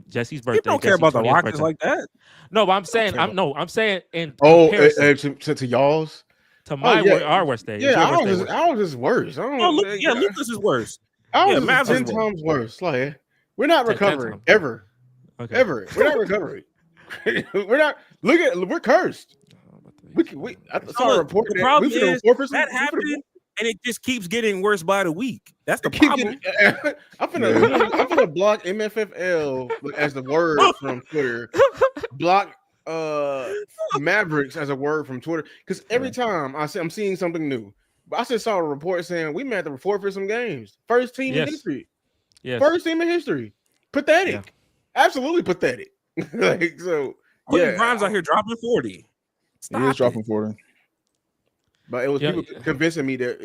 S1: Jesse's birthday.
S2: People don't care about the Rockets like that.
S1: No, but I'm saying in
S3: comparison to y'all's.
S1: To our worst day.
S3: Yeah, ours is worse.
S2: Lucas is worse.
S3: Ours is 10 times worse. Like, we're not recovering ever. Okay. Ever. We're not recovering. We're not. We're cursed. I saw a report.
S2: The problem is that happened, and it just keeps getting worse by the week. That's the problem.
S3: I'm gonna block MFFL as the word from Twitter. Block Mavericks as a word from Twitter because every time I'm seeing something new. But I just saw a report saying we may have to report for some games. First team in history. Yes. First team in history. Pathetic. Yeah. Absolutely pathetic. Like so.
S2: Grimes out here dropping 40.
S4: He is dropping 40.
S3: But it was people convincing me that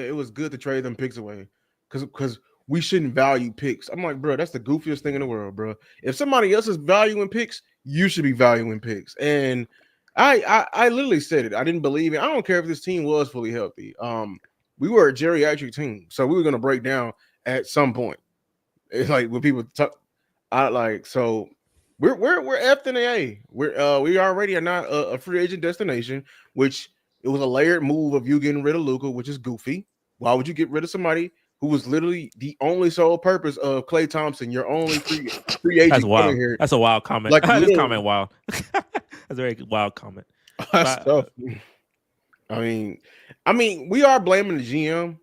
S3: it was good to trade them picks away because we shouldn't value picks. I'm like, bro, that's the goofiest thing in the world, bro. If somebody else is valuing picks, you should be valuing picks. And I literally said it. I didn't believe it. I don't care if this team was fully healthy. We were a geriatric team, so we were gonna break down at some point. It's like when people talk, so. We're F in the A. We already are not a free agent destination, which It was a layered move of you getting rid of Luka, which is goofy. Why would you get rid of somebody who was literally the only sole purpose of Klay Thompson, your only free agent
S1: That's
S3: coming
S1: wild.
S3: here?
S1: That's a wild comment.
S3: Like,
S1: This
S3: literally.
S1: comment wild. That's a very wild comment.
S4: That's
S1: But,
S4: tough.
S3: I mean, we are blaming the GM,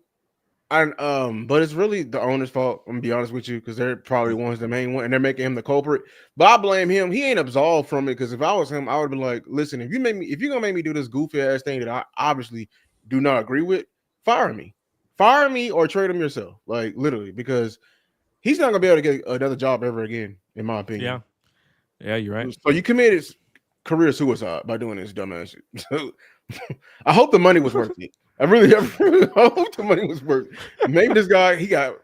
S3: but it's really the owner's fault. I'm gonna be honest with you, because they're probably the ones the main one, and they're making him the culprit. But I blame him. He ain't absolved from it. Because if I was him, I would have been like, listen, if you're gonna make me do this goofy ass thing that I obviously do not agree with, fire me, or trade him yourself. Like literally, because he's not gonna be able to get another job ever again, in my opinion.
S1: yeah, you're right.
S3: So you committed career suicide by doing this dumbass shit. So I hope the money was worth it. I really hope the money was worth it. Maybe this guy he got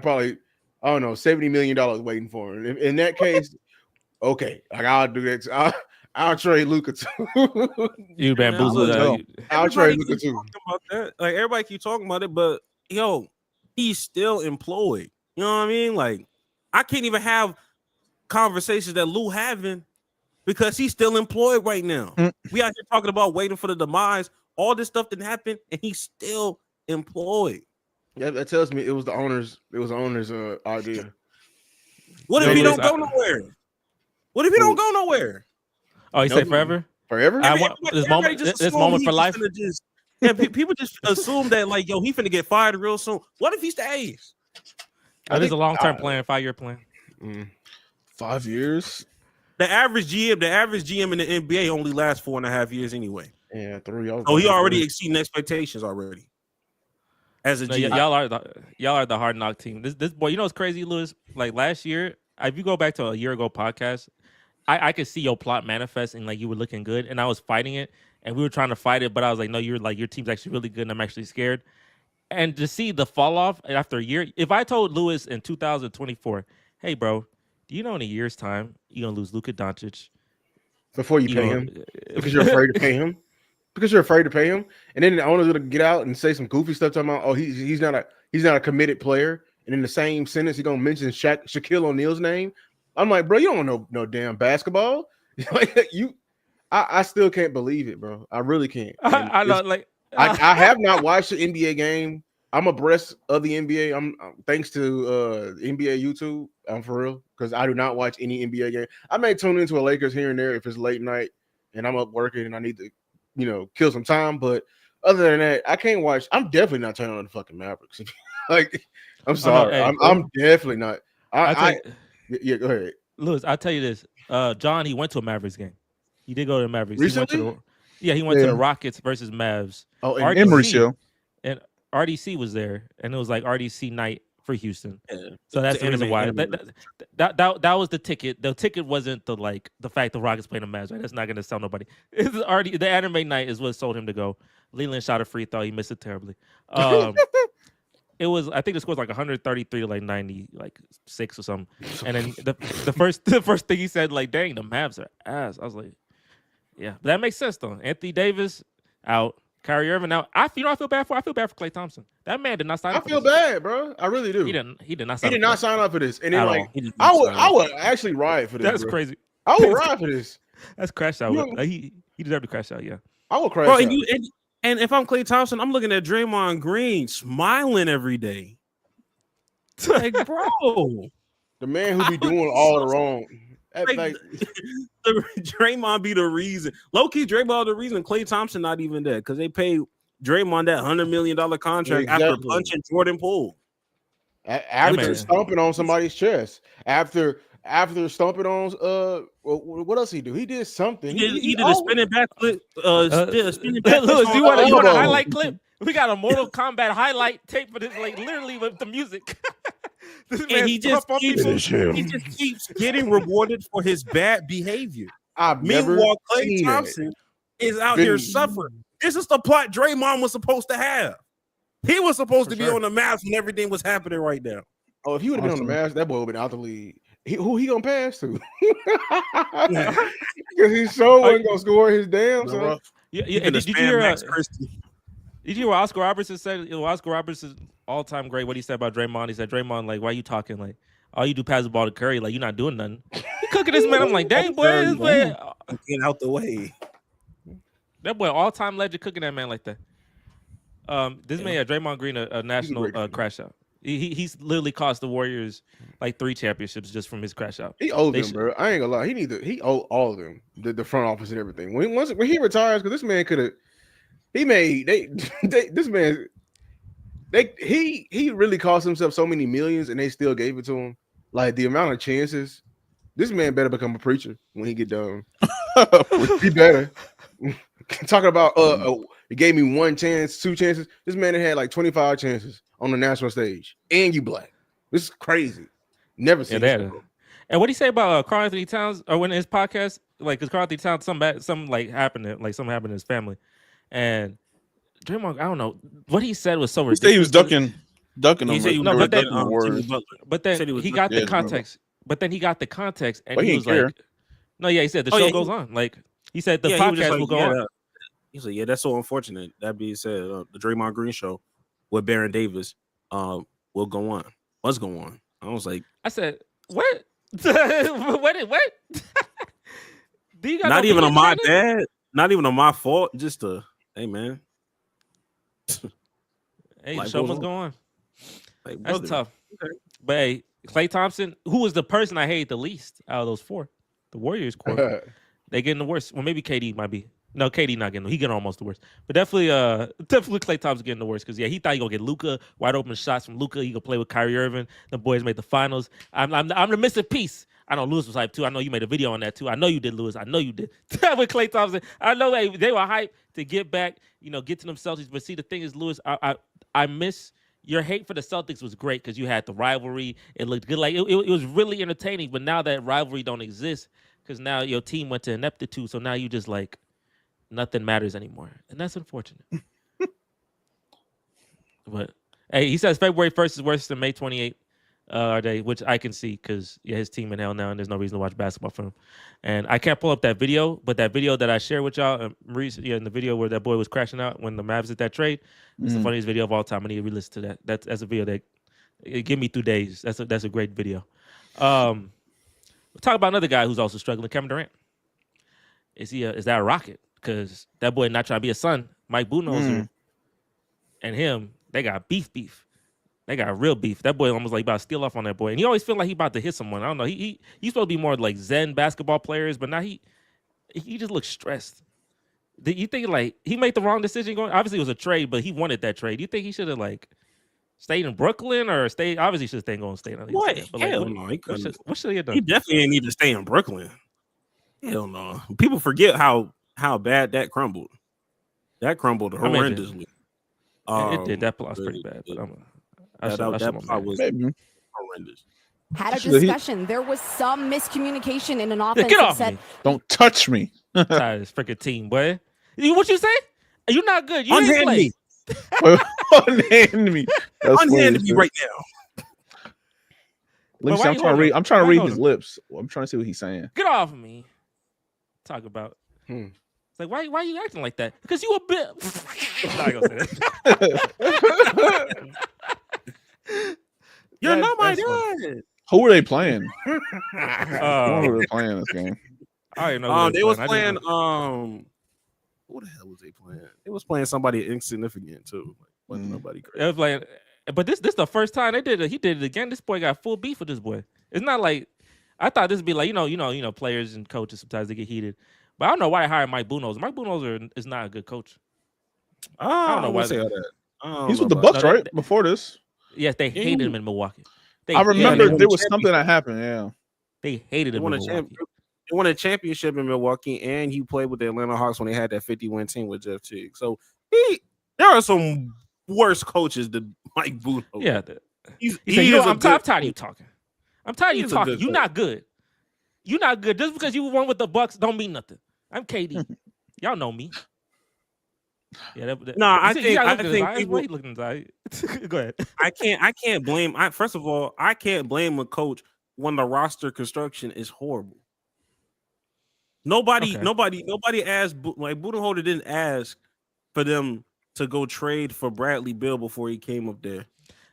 S3: probably, I don't know, $70 million waiting for him. In that case, okay, like I'll do that. I'll trade Luka too.
S1: You bamboozled.
S3: I'll trade Luka too.
S5: Talking about that. Like everybody keep talking about it, but yo, he's still employed. You know what I mean? Like I can't even have conversations that Lou having because he's still employed right now. We out here talking about waiting for the demise. All this stuff didn't happen, and he's still employed.
S3: Yeah, that tells me it was the owner's idea.
S5: What if he don't go nowhere? What if he don't go nowhere?
S1: Oh, you say forever?
S3: Forever?
S1: I want this moment. This moment for life.
S5: People just assume that like, yo, he finna get fired real soon. What if he stays?
S1: That is a long-term plan, 5-year plan.
S4: 5 years.
S5: The average GM in the NBA only lasts 4.5 years anyway.
S3: Yeah, 3.
S5: Oh, he already exceeding expectations already. As a GM,
S1: y'all are the hard knock team. This boy, you know what's crazy, Lewis? Like last year, if you go back to a year ago podcast, I could see your plot manifest and like you were looking good, and I was fighting it, and we were trying to fight it, but I was like, no, you're like your team's actually really good, and I'm actually scared. And to see the fall off after a year, if I told Lewis in 2024, hey, bro, do you know in a year's time you're gonna lose Luka Doncic
S3: before you pay him because you're afraid to pay him? Because you're afraid to pay him, and then the owner's gonna get out and say some goofy stuff talking about, oh, he's not a committed player, and in the same sentence he's gonna mention Shaquille O'Neal's name. I'm like, bro, you don't know no damn basketball. I still can't believe it, bro. I really can't.
S1: I know, like
S3: I have not watched the NBA game. I'm abreast of the NBA. I'm thanks to NBA YouTube. I'm for real, because I do not watch any NBA game. I may tune into a Lakers here and there if it's late night and I'm up working and I need to, kill some time. But other than that, I can't watch. I'm definitely not turning on the fucking Mavericks. Like, I'm sorry. I'm definitely not. Yeah, go ahead,
S1: Lewis. I'll tell you this. John, he went to a Mavericks game. He did go to the Mavericks
S3: recently.
S1: He went to the Rockets versus Mavs.
S4: Oh, and Mauricio.
S1: And RDC was there, and it was like RDC night for Houston.
S5: Yeah.
S1: So that's the reason why. That was the ticket. The ticket wasn't the fact the Rockets playing the Mavs. Right? That's not going to sell nobody. It's already the anime night is what sold him to go. Leland shot a free throw. He missed it terribly. It was, I think the score was like 133 to like 96 or something. And then the first thing he said, like, dang, the Mavs are ass. I was like, yeah, but that makes sense though. Anthony Davis out. Kyrie Irving out. I feel bad for Klay Thompson. That man did not sign up for this.
S3: I feel bad, bro. I really do.
S1: He did not
S3: sign up for this. And then I would actually ride for this.
S1: That's crazy.
S3: I would ride for this.
S1: That's crash out. He deserved to crash out, yeah.
S3: I would crash out.
S5: And if I'm Klay Thompson, I'm looking at Draymond Green smiling every day. Like, bro.
S3: The man who be doing all the wrong.
S5: Draymond be the reason. Low-key, Draymond the reason. Klay Thompson not even there because they paid Draymond that $100 million contract after punching Jordan Poole.
S3: After stomping on somebody's chest. After stomping on what else he do? He did something.
S5: He did a spinning back flip. Spinning back.
S1: Lewis, you want a highlight clip? We got a Mortal Kombat highlight tape for this, like literally with the music.
S5: And he just keeps getting rewarded for his bad behavior. Meanwhile, Klay Thompson is out here suffering. This is the plot Draymond was supposed to have. He was supposed to be on the Mavs when everything was happening right now.
S3: Oh, if he would have been on the Mavs, that boy would have been out the league. Who he gonna pass to? Because he sure wasn't gonna score his damn son.
S1: Yeah. Did you hear what Oscar Robertson said? Oscar Robertson's all-time great. What he said about Draymond? He said, "Draymond, like, why you talking? Like, all you do pass the ball to Curry. Like, you're not doing nothing. You cooking this man." I'm like, dang, boy, this man.
S5: Get out the way.
S1: That boy, all-time legend, cooking that man like that. This man had Draymond Green a national
S3: great
S1: crash out. He's literally cost the Warriors like 3 championships just from his crash out.
S3: He owed
S1: They
S3: them, bro. I ain't gonna lie. He owed all of them, the front office and everything. When he retires, because this man could have, he really cost himself so many millions, and they still gave it to him. Like the amount of chances, this man better become a preacher when he get done. He better. Talking about it gave me 1 chance, 2 chances. This man had like 25 chances on the national stage, and you black. This is crazy. Never seen
S1: that.
S3: this.
S1: And what do you say about Karl Anthony Towns? Or when his podcast, like, because Karl Anthony Towns, something happened to his family, and Draymond, I don't know what he said was so
S4: He
S1: ridiculous.
S4: said he was ducking
S5: He
S4: them.
S5: said he
S1: No,
S5: was
S1: but then-
S5: ducking
S4: words.
S5: Jimmy Butler.
S1: But then
S5: Said he was
S1: he got the
S4: yeah,
S1: context. But then he got the context, and
S4: But
S1: he
S4: he
S1: was
S4: didn't
S1: like, "No, yeah." He said the show goes on. Like he said, the
S5: he was just
S1: podcast
S5: like,
S1: will go on.
S5: He said, "Yeah, that's so unfortunate." That being said, the Draymond Green show with Baron Davis will go on. What's going on? I was like,
S1: I said, "What? what? Do you got
S5: not
S1: no
S5: even on
S1: opinion
S5: my
S1: on it?"
S5: bad, not even on my fault. Just hey man,
S1: Hey,
S5: Life
S1: the show
S5: goes
S1: must
S5: on.
S1: go on.
S5: like,
S1: That's
S5: brother,
S1: tough.
S5: okay.
S1: But hey, Klay Thompson, who was the person I hate the least out of those 4, the Warriors core, they getting the worst. Well, maybe KD might be. No, KD not getting. He getting almost the worst. But definitely Klay Thompson getting the worst because he thought he gonna get Luka wide open shots from Luka. He gonna play with Kyrie Irving. The boys made the finals. I'm the missing piece. I know Lewis was hyped too. I know you made a video on that too. I know you did, Lewis. I know you did. With Klay Thompson, I know they were hyped to get back. Get to them Celtics. But see, the thing is, Lewis, I miss. Your hate for the Celtics was great because you had the rivalry. It looked good. Like it was really entertaining. But now that rivalry don't exist because now your team went to ineptitude. So now you just like nothing matters anymore, and that's unfortunate. But hey, he says February 1st is worse than May 28th. Day, which I can see because his team in hell now, and there's no reason to watch basketball for him. And I can't pull up that video, but that video that I shared with y'all, in the video where that boy was crashing out when the Mavs did that trade, it's the funniest video of all time. I need to re-listen to that. That's a video that it get me through days. That's a great video. We'll talk about another guy who's also struggling, Kevin Durant. Is that a rocket? Because that boy not trying to be a son. Mike Budenholzer and him, they got beef. They got real beef. That boy almost like about to steal off on that boy. And he always feel like he about to hit someone. I don't know. He's supposed to be more like Zen basketball players, but now he just looks stressed. Do you think like he made the wrong decision going? Obviously it was a trade, but he wanted that trade. Do you think he should have like stayed in Brooklyn or stayed? Obviously he should have stayed in Golden State.
S5: What?
S1: But like,
S5: Hell no, he couldn't.
S1: What should he have done?
S5: He definitely didn't need to stay in Brooklyn. Hell no. People forget how bad that crumbled. That crumbled horrendously.
S1: It did. That plot was pretty bad. But
S5: that plot was horrendous.
S6: Had a discussion. There was some miscommunication in an offensive
S1: get off
S6: set.
S1: me.
S4: Don't touch me.
S1: Tired of this freaking team, boy. What you say? You're not good. You
S5: Unhand
S1: didn't play.
S5: me.
S4: Unhand me.
S5: Unhand me right now.
S4: Let me see,
S1: why
S4: I'm
S1: you
S4: trying to read.
S1: holding
S4: I'm trying to
S1: him?
S4: read
S1: Why you
S4: his
S1: holding
S4: lips. I'm trying to see what he's saying.
S1: Get off of me. Talk about. It's like why are you acting like that? Because you a bit. I'm not gonna say that.
S5: You're not my
S1: that's funny.
S5: dad.
S4: Who were they playing? Who were they playing this game?
S1: I don't know.
S5: They was playing. Who the hell was they playing? They was playing somebody insignificant too. Like, wasn't nobody crazy.
S1: It was like, but this the first time they did it. He did it again. This boy got full beef with this boy. It's not like I thought this would be like you know players and coaches sometimes they get heated. But I don't know why I hired Mike Budenholzer. Mike Budenholzer is not a good coach.
S5: I
S1: don't know why
S5: say all that.
S4: He's with the Bucks, right? Before this,
S1: Yes, they hated him in Milwaukee.
S4: I remember
S5: won
S4: there
S5: the
S4: was something that happened. Yeah,
S1: They hated
S5: They
S1: him
S5: won
S1: in
S5: a
S1: Milwaukee.
S5: They won a championship in Milwaukee, and he played with the Atlanta Hawks when they had that 50-win team with Jeff Teague. So there are some worse coaches than Mike Budenholzer.
S1: Yeah.
S5: He
S1: said,
S5: is
S1: I'm tired of you talking. I'm tired of you
S5: He's a
S1: talking.
S5: good
S1: You're
S5: coach.
S1: not good. You're not good. Just because you won with the Bucks don't mean nothing. I'm KD. Y'all know me. Yeah.
S5: Nah, I
S1: you
S5: think
S1: gotta look in his eyes.
S5: people-
S1: Why you looking in his eye? Go ahead.
S5: I can't blame. First of all, I can't blame a coach when the roster construction is horrible. Nobody asked. Like Budenholzer didn't ask for them to go trade for Bradley Beal before he came up there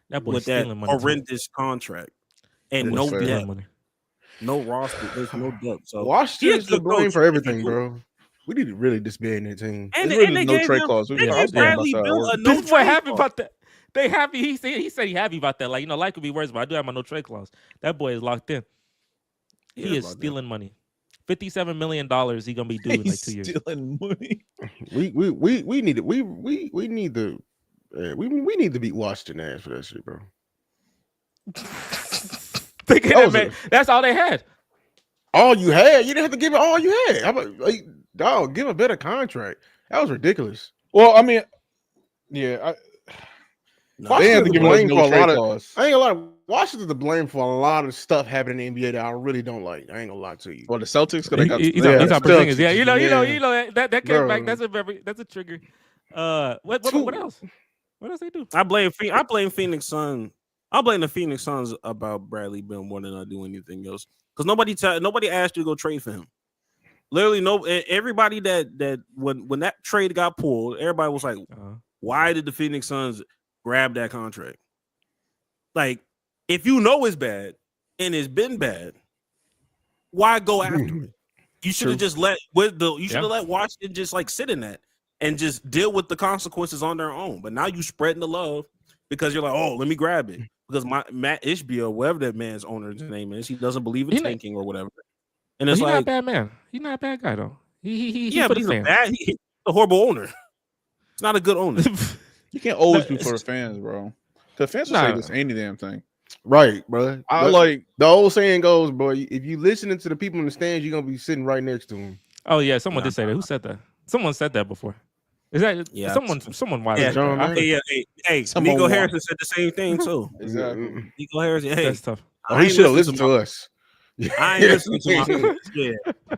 S1: That boy's
S5: with that
S1: stealing money. too.
S5: horrendous contract and
S4: That
S5: no
S4: boy's
S1: Stealing
S5: depth,
S1: money.
S5: no roster. There's no depth. So
S3: Washington's
S5: he a
S3: to
S5: good
S3: blame
S5: coach.
S3: for everything, bro. We need to really disband that team.
S4: It's
S5: And,
S4: really
S5: and they
S4: no
S5: gave
S4: trade
S5: him,
S4: clause.
S5: they
S4: I was
S5: gave
S4: wondering
S5: Bradley
S4: about that.
S5: Bill a no
S1: This boy
S5: trade
S1: happy
S5: clause.
S1: about that. They happy. He said he happy about that. Like, life could be worse, but I do have my no trade clause. That boy is locked in.
S5: Yeah,
S1: He is
S5: about that.
S1: stealing money. $57 million he gonna be due in like
S4: He's
S1: 2 years.
S4: stealing money.
S3: We need to we need to we need to beat Washington ass for that shit, bro.
S1: That's all they had.
S3: All you had, you didn't have to give it all you had. How about, like, dog, give a better contract. That was ridiculous.
S4: Well, I mean, yeah,
S5: No,
S4: they have to
S3: Washington's
S4: give
S3: to
S4: him
S3: blame
S4: no
S3: for a
S4: trade
S3: lot of.
S4: clause.
S3: I ain't gonna lie. Washington's to blame for a lot of stuff happening in the NBA that I really don't like. I ain't gonna lie to you.
S4: Well, the Celtics, 'cause they got
S1: He's
S3: Yeah,
S1: on Porzingis. Yeah,
S3: Celtics,
S1: you know that came back.
S3: Bro.
S1: That's a trigger. What else? What else they do?
S5: I blame Phoenix Suns. I blame the Phoenix Suns about Bradley Bill more than I do anything else. Because nobody asked you to go trade for him. Literally, everybody that when that trade got pulled, everybody was like, why did the Phoenix Suns grab that contract? Like, if you know it's bad and it's been bad, why go after it? You should have just let Washington just like sit in that and just deal with the consequences on their own. But now you spreading the love because you're like, oh, let me grab it. Because Matt Ishbia, whatever that man's owner's name is, he doesn't believe in tanking or whatever. And it's
S1: he's
S5: like,
S1: not a bad man. He's not a bad guy though. He's
S5: but he's he's a horrible owner. It's not a good owner.
S4: You can't always be for the fans, bro. The fans will say this any damn thing.
S3: Right, bro.
S4: I like
S3: the old saying goes, bro. If you listening to the people in the stands, you're gonna be sitting right next to them.
S1: Oh yeah, someone did say that. Who said that? Someone said that before. Is that someone? Wild?
S5: Yeah,
S3: John,
S5: hey, Nico Harrison said the same thing too.
S4: Exactly.
S5: Nico Harrison, hey,
S1: That's tough.
S3: Oh, he should have listened to us.
S5: I ain't listening to my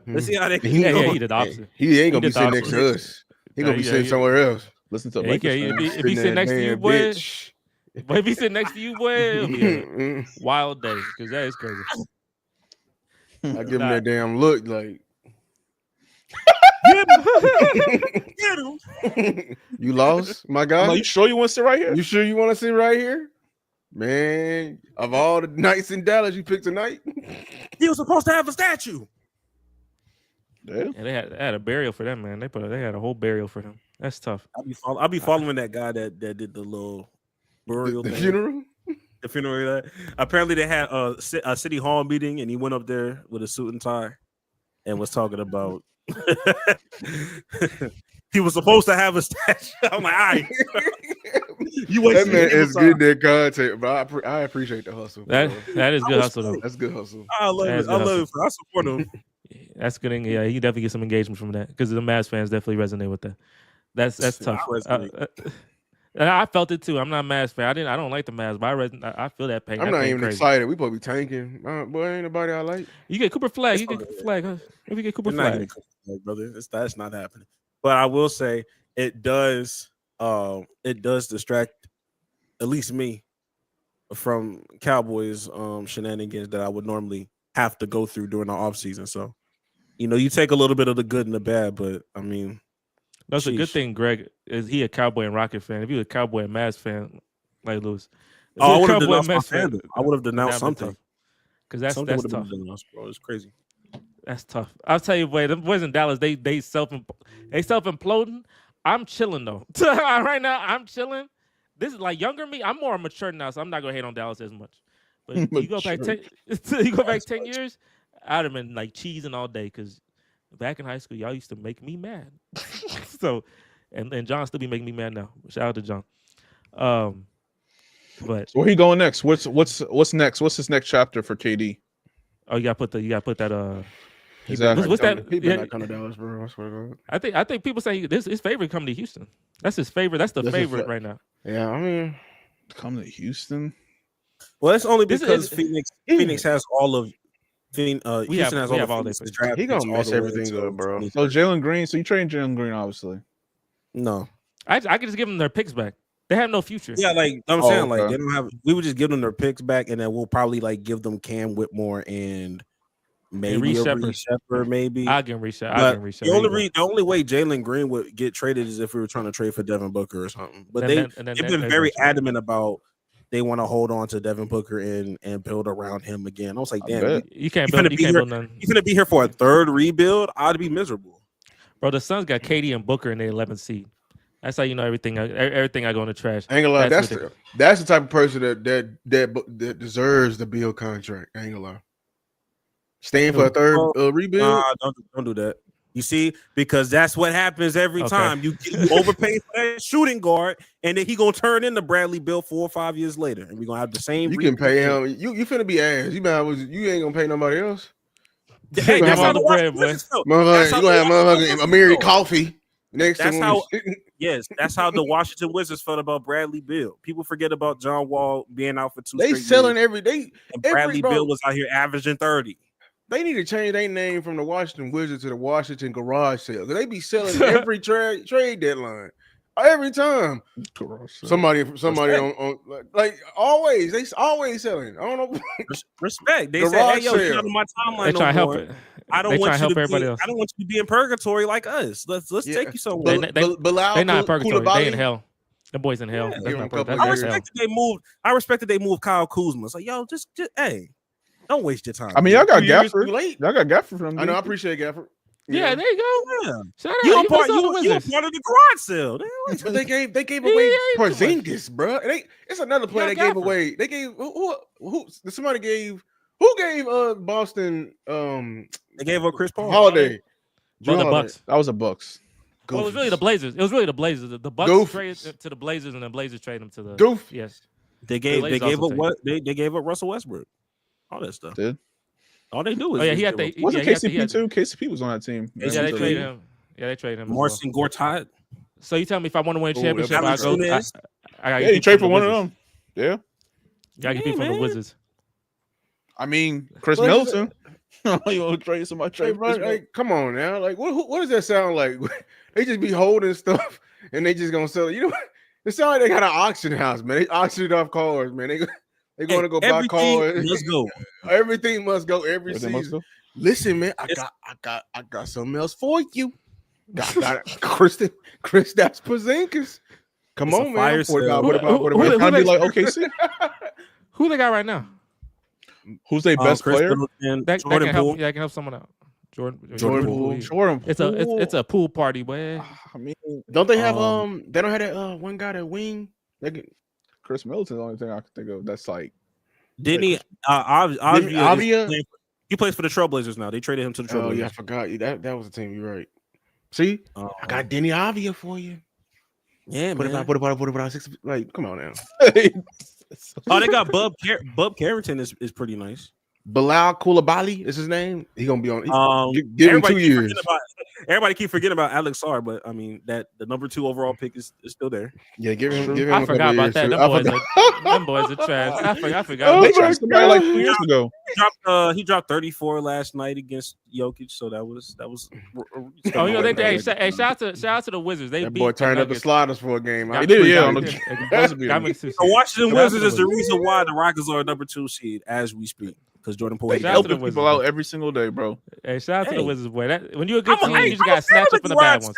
S5: Let's see how they
S1: he did the opposite.
S3: He ain't gonna
S1: He
S3: be
S1: did
S3: sitting
S1: the
S3: next to us. He gonna be sitting somewhere else.
S4: Listen to
S1: Yeah, if he sit next to you, boy. But if he sit next to you, boy, it'll be a wild day because that is crazy.
S3: I give him that damn look, like
S5: Get him.
S3: you lost, my guy.
S4: Like, you sure you want to sit right here?
S3: You sure you want to sit right here, man? Of all the nights in Dallas, you picked tonight.
S5: He was supposed to have a statue.
S4: Yeah.
S1: Yeah, they had a burial for them, man. They had a whole burial for him. That's tough.
S5: I'll be following that guy that did the little burial
S3: The
S5: thing.
S3: funeral.
S5: The funeral. Apparently, they had a city hall meeting, and he went up there with a suit and tie, and was talking about. He was supposed to have a statue. I'm like, all right. You
S3: That man is good that content, but I appreciate the hustle.
S1: That is good hustle though.
S3: That's good hustle.
S5: I love it. I love it. I support him.
S1: That's good. Yeah, he definitely get some engagement from that because the Mavs fans definitely resonate with that. That's tough. And I felt it too. I'm not a Mavs fan. I don't like the Mavs, but I feel that pain.
S3: I'm
S1: that
S3: not
S1: pain
S3: even
S1: crazy.
S3: excited. We supposed to be tanking. Boy, ain't nobody I like.
S1: You get Cooper Flag. You get Cooper Flag. Huh? If you get Cooper Flag,
S5: Brother, that's not happening. But I will say it does distract at least me from Cowboys shenanigans that I would normally have to go through during the offseason. So, you take a little bit of the good and the bad, but I mean,
S1: that's a good thing. Greg is he a Cowboy and Rocket fan? If you a Cowboy and Mavs fan, like Lewis,
S5: I would have denounced my fandom. I would have denounced something
S1: because that's tough.
S5: Bro. It's crazy.
S1: That's tough. I'll tell you, boy, the boys in Dallas, they self imploding. I'm chilling though. Right now, I'm chilling. This is like younger me. I'm more mature now, so I'm not gonna hate on Dallas as much. But you go back 10 years, I'd have been like cheesing all day because back in high school, y'all used to make me mad. So, and John still be making me mad now. Shout out to John. But
S4: where he going next? What's next? What's his next chapter for KD?
S1: Oh, you got to put that.
S4: Exactly.
S1: What's that?
S3: He better not come to Dallas, bro. I swear to God.
S1: I think people say this his favorite coming to Houston. That's his favorite. That's the favorite right now.
S3: Yeah, I mean,
S4: come to Houston.
S5: Well, it's only because Phoenix has all of.
S1: We
S5: Houston
S1: have all
S5: this.
S3: He gonna mess everything up, bro.
S4: So Jalen Green. So you trading Jalen Green, obviously.
S5: No,
S1: I could just give them their picks back. They have no future.
S5: Yeah, like I'm saying, like they don't have. We would just give them their picks back, and then we'll probably like give them Cam Whitmore and maybe a Reece Shepard, maybe.
S1: I can Reece Shepard.
S5: The only way Jalen Green would get traded is if we were trying to trade for Devin Booker or something. But they've been very adamant about they want to hold on to Devin Booker and build around him again. I was like, damn,
S1: you can't build nothing.
S5: You're gonna be here for a third rebuild. I'd be miserable.
S1: Bro, the Suns got KD and Booker in the 11th seed. That's how you know everything. Everything I go in the trash.
S3: I ain't gonna lie.
S1: ridiculous.
S3: That's the type of person that deserves the Bill contract. I ain't gonna lie. Staying for a third rebuild.
S5: Nah, don't do that. You see, because that's what happens every time. You overpay for that shooting guard, and then he gonna turn into Bradley Beal 4 or 5 years later, and we're gonna have the same.
S3: You can pay him. You finna be ass. You ain't gonna pay nobody else.
S5: Hey, that's how the
S1: bread, boy.
S3: Motherfucker, you gonna have motherfucking Amiri Coffee next
S5: That's
S3: to him.
S5: how. Yes, that's how the Washington Wizards felt about Bradley Beal. People forget about John Wall being out for 2
S3: They
S5: straight
S3: selling
S5: years,
S3: every day.
S5: and Bradley Beal was out here averaging 30.
S3: They need to change their name from the Washington Wizards to the Washington Garage Sale. They be selling every trade deadline. Every time somebody on like always, they always selling. I don't know.
S5: Respect. They
S3: Garage
S5: say, "Hey, yo,
S3: sale.
S5: you're not on my timeline
S1: They
S5: no
S1: try to help
S5: more.
S1: it.
S5: I don't
S1: They
S5: want
S1: try to
S5: you
S1: help
S5: to
S1: everybody
S5: be.
S1: else.
S5: I don't want you to be in purgatory like us. Let's take you somewhere."
S1: They not in purgatory. They in hell. The boys in hell.
S5: Yeah.
S1: That's
S3: Give
S1: not
S3: them a couple
S1: purgatory.
S5: I
S3: years.
S1: That's hell.
S5: respected they moved Kyle Kuzma. It's like, yo, just hey, don't waste your time.
S4: I mean, y'all got
S3: 2 years
S4: Gafford.
S3: too late.
S4: Y'all got Gafford from.
S3: I know. I appreciate Gafford.
S1: Yeah, there you go.
S5: yeah.
S1: Shout out.
S5: You a
S1: He
S5: part
S1: was on the
S5: you a
S1: Wizards.
S5: part of the garage sale.
S3: But they gave
S1: He
S3: away
S1: ain't too much.
S3: Porzingis, bro. It's another player they
S1: Yeah,
S3: gave
S1: Gafford.
S3: away. They gave who somebody gave who gave Boston
S5: They gave up Chris Paul.
S3: Holiday.
S1: Well, the
S3: Holiday.
S1: Bucks.
S4: That was a Bucks.
S1: Well, it was really the Blazers. It was really the Blazers. The Bucks
S3: Goofies.
S1: traded to the Blazers, and the Blazers traded them to the
S3: Goof.
S1: Yes.
S5: They gave
S1: Blazers
S5: up
S1: also
S5: what they gave up Russell Westbrook. All that stuff.
S4: Did
S5: All they do is
S1: Oh yeah, he had
S5: give
S1: the.
S5: up
S4: wasn't
S1: yeah, he had the-
S4: KCP
S1: he had-
S4: too? KCP was on that team.
S5: Yeah,
S1: Yeah, they
S5: KCP.
S1: traded him. Yeah, they traded him. as well.
S5: Morrison Gortat.
S1: So you tell me if I want to win a
S3: Oh,
S1: championship, I
S5: Alex
S1: go. I
S5: Nunez.
S1: gotta
S4: Yeah,
S1: get
S4: you
S1: people
S4: trade
S1: from
S4: for
S1: the
S4: one of
S1: Wizards.
S4: them. Yeah.
S1: Gotta get
S5: Yeah,
S1: people from the
S5: man.
S1: Wizards.
S4: I mean, Chris
S3: What is
S4: Middleton. You want to trade somebody?
S3: Hey,
S4: Trade
S3: bro,
S4: Chris
S3: like, come on now. Like, what does that sound like? They just be holding stuff and they just gonna sell it. You know, it sounds like they got an auction house, man. They auctioned off cars, man. They going to go buy
S5: Everything
S3: cars.
S5: must go.
S3: Everything must go every
S4: Middleton.
S3: season. Listen, man, I got something else for you. Got Kristaps Porzingis. Come
S5: It's a
S3: on,
S5: fire
S3: man.
S5: sale.
S3: What about
S4: It's trying to be like OKC.
S1: Who they got right now?
S4: Who's their best
S5: Chris
S4: player?
S5: Middleton,
S1: That
S5: Jordan
S1: can help.
S5: Poole.
S1: Yeah, that can help someone out. Jordan
S5: Poole.
S4: Jordan.
S1: It's a pool party, boy.
S4: I mean,
S3: Don't they have they don't have that one guy that wing?
S4: Chris Middleton's the only thing I can think of that's like.
S5: Didn't he?
S3: Avia?
S5: He plays for the Trailblazers now. They traded him to the Trailblazers.
S3: Oh yeah, I forgot. That was the team. You're right. See, I got Denny Avia for you.
S5: Yeah,
S3: What
S5: man.
S3: about 6? Like, come on now.
S5: Oh, they got Bub Carrington is pretty nice.
S3: Bilal Koulibaly is his name. He gonna be on. Give him 2 years.
S5: Everybody keep forgetting about Alex Sarr, but I mean that the number 2 overall pick is still there.
S3: Yeah, give him.
S1: I
S3: a
S1: forgot
S3: couple
S1: about that.
S3: years.
S1: Them boys are trash. I forgot.
S3: Oh
S4: They
S1: about
S3: my
S4: traded somebody like 2 years ago.
S5: He dropped 34 last night against Jokic, so that was.
S1: Oh, you know they shout out to the Wizards. They
S3: That
S1: beat
S3: boy
S1: the
S3: turned up the
S1: Nuggets.
S3: sliders for a game.
S1: Got
S4: He did, yeah,
S1: got
S4: on
S1: me-
S4: the-
S1: got me-
S5: The Washington
S1: Shout out to
S5: Wizards
S1: the
S5: is the
S1: Wizards.
S5: reason why the Rockets are number 2 seed as we speak because Jordan Poole.
S4: They
S1: Shout out to the
S4: helping people
S1: Wizards,
S4: out every single day, bro.
S1: Hey, shout out to the
S5: Hey.
S1: Wizards, boy. When you're a good team, you just got to snatch up in the bad ones.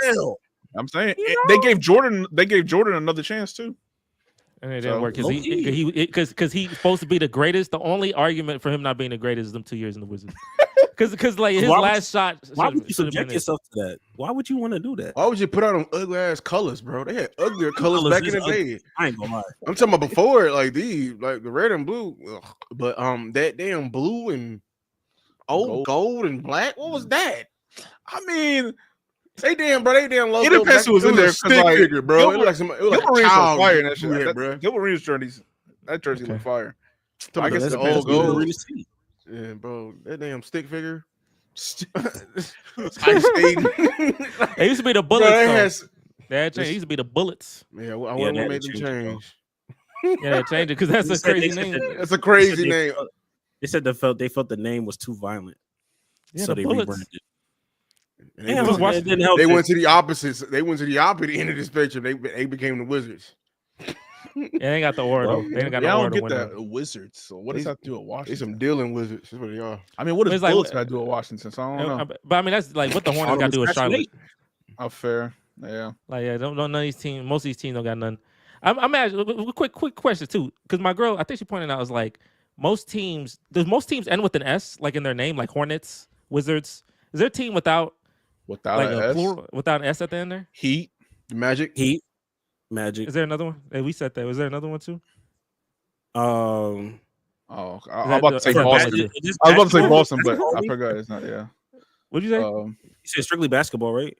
S4: I'm saying
S5: You
S4: they gave Jordan another chance too.
S1: And it didn't
S4: So,
S1: work
S5: low-key.
S1: because he's supposed to be the greatest. The only argument for him not being the greatest is them 2 years in the Wizards. Because like his
S5: Why would
S1: last shot.
S5: Why would you
S1: should've
S5: subject
S1: been it.
S5: yourself to that? Why would you want to do that?
S3: Why would you put out them ugly ass colors, bro? They had uglier colors
S5: Colors
S3: back in
S5: is
S3: the
S5: ugly.
S3: day.
S5: I ain't gonna lie.
S3: I'm talking about before, like these, like the red and blue. Ugh. But that damn blue and gold and black. What was that?
S4: I mean,
S3: They damn logo.
S4: It depends who was in there, 'cause,
S3: Stick
S4: like,
S3: figure, bro. It
S4: Gilbert-
S3: was like it was like
S4: Gilbert
S3: a
S4: Arenas
S3: child
S4: was fire in that
S3: drew
S4: shit.
S3: that, bro.
S4: Gilbert Arenas jersey
S1: Okay.
S4: look fire.
S3: I guess
S5: That's
S3: the
S5: best
S3: old
S5: Gilbert
S3: gold.
S5: Arenas team.
S3: Yeah, bro. That damn stick figure. Ice skating.
S1: It used to be the
S3: Bro,
S1: Bullets.
S3: they
S1: though.
S3: had
S1: That changed. It used to be the Bullets.
S3: Yeah, I wonder
S5: Yeah,
S3: what
S5: that
S3: made them
S5: changed, bro.
S3: change.
S1: Yeah, they changed it because that's
S5: They
S1: a
S5: said-
S1: crazy
S5: they said
S1: name.
S5: that-
S3: That's a crazy name.
S5: They said they felt the name was too violent,
S1: Yeah,
S5: so
S1: the
S5: they
S1: Bullets.
S5: rebranded.
S3: And
S5: Yeah,
S1: was watching-
S5: it didn't help.
S3: they
S5: that-
S3: went to the opposites. They went to the opposite end of the spectrum. They became the Wizards.
S1: Yeah, they ain't got the aura though. They ain't got
S4: Yeah,
S1: no
S4: I
S1: aura
S4: don't
S1: to
S4: get
S1: win.
S4: that
S1: though.
S4: Wizards. So what does
S3: They-
S4: that have to do with
S3: They
S4: Washington?
S3: some dealing wizards. That's what they are.
S4: I mean, what does
S1: It's like-
S4: Bullets got to do with Washington? So I don't know.
S1: But I mean, that's like what the Hornets got to do with Charlotte.
S4: Oh, fair. Yeah.
S1: Like, yeah, don't none of these teams. Most of these teams don't got none. I'm asking quick question too, because my girl, I think she pointed out, was like most teams. Does most teams end with an S, like in their name, like Hornets, Wizards? Is there a team without
S4: without
S1: Like
S4: an
S1: a
S4: S.
S1: plural without an S at the end there?
S4: Heat.
S3: The Magic.
S5: Heat, Magic.
S1: Is there another one? Hey, we said that. Was there another one too?
S5: Um,
S4: Oh,
S1: Is
S4: I'm
S1: that
S4: about
S1: the-
S4: to say
S1: is that the
S4: Boston.
S1: only two?
S5: Just
S4: I was about to say
S5: basketball?
S4: Boston, but
S5: Basketball
S4: I
S5: only?
S4: forgot it's not. Yeah.
S1: What'd you say?
S4: Um,
S5: You said strictly basketball, right?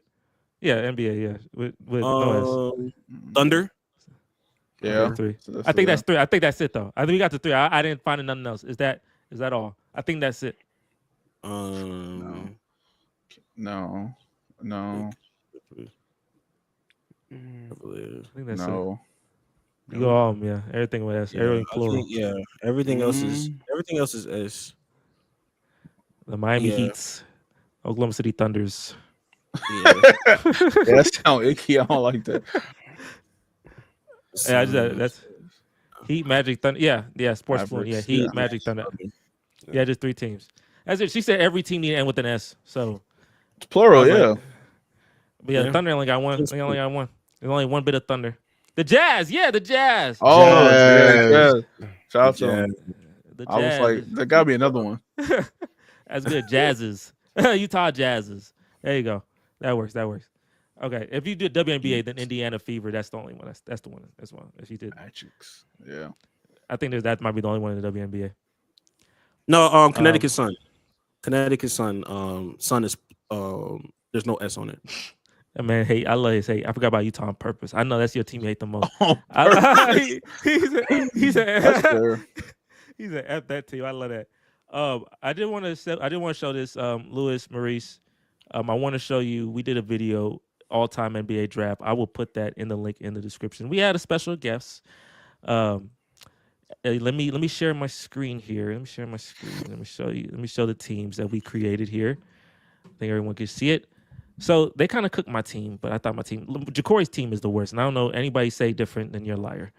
S1: Yeah, NBA. Yeah, with no S.
S5: Thunder.
S4: yeah.
S1: Okay, 3.
S4: So that's
S1: I think
S4: the-
S1: that's 3. I think that's it though. I think we got the 3. I didn't find nothing else. Is that all? I think that's it.
S5: Um,
S4: No.
S5: I believe.
S1: I think that's it.
S4: No.
S1: You go all yeah. Everything with S. Everything
S5: I
S1: plural.
S5: think, everything else is S.
S1: The Miami
S5: Yeah.
S1: Heats, Oklahoma City Thunders.
S5: Yeah.
S4: Yeah, that sound icky. I don't like that.
S1: Yeah, that's Heat, Magic, Thunder. Yeah, sports fluent. Yeah,
S4: Mavericks,
S1: Heat,
S4: yeah.
S1: Magic, Thunder. Yeah, just 3 teams. That's it. She said every team need to end with an S. So,
S4: It's plural,
S1: I was
S4: yeah.
S1: like- but yeah,
S5: Yeah.
S1: Thunder only got one. They only got one. There's only one bit of Thunder. The Jazz, the Jazz.
S4: Oh,
S3: Jazz.
S4: yeah. Shout out to
S5: Jazz.
S4: them.
S1: The
S4: I was
S1: Jazz.
S4: like, there gotta be another one.
S1: That's good. Jazzes. Utah Jazzes. There you go. That works. Okay. If you did WNBA, then Indiana Fever. That's the only one. That's the one as well. If you did,
S4: Magics. Yeah.
S1: I think that might be the only one in the WNBA.
S5: No, Connecticut Sun. Connecticut Sun. Sun is there's no S on it.
S1: That man hate. I love his hate. I forgot about Utah on purpose. I know that's your team you hate the most.
S4: Oh,
S1: He said
S4: that's fair.
S1: He said F that team. I love that. I did want to show this, Louis, Maurice. I want to show you. We did a video, all-time NBA draft. I will put that in the link in the description. We had a special guest. Let me share my screen here. Let me share my screen. Let me show you. Let me show the teams that we created here. I think everyone can see it. So they kind of cooked my team, but I thought my team, Ja'Cory's team is the worst. And I don't know anybody say different than you're a liar.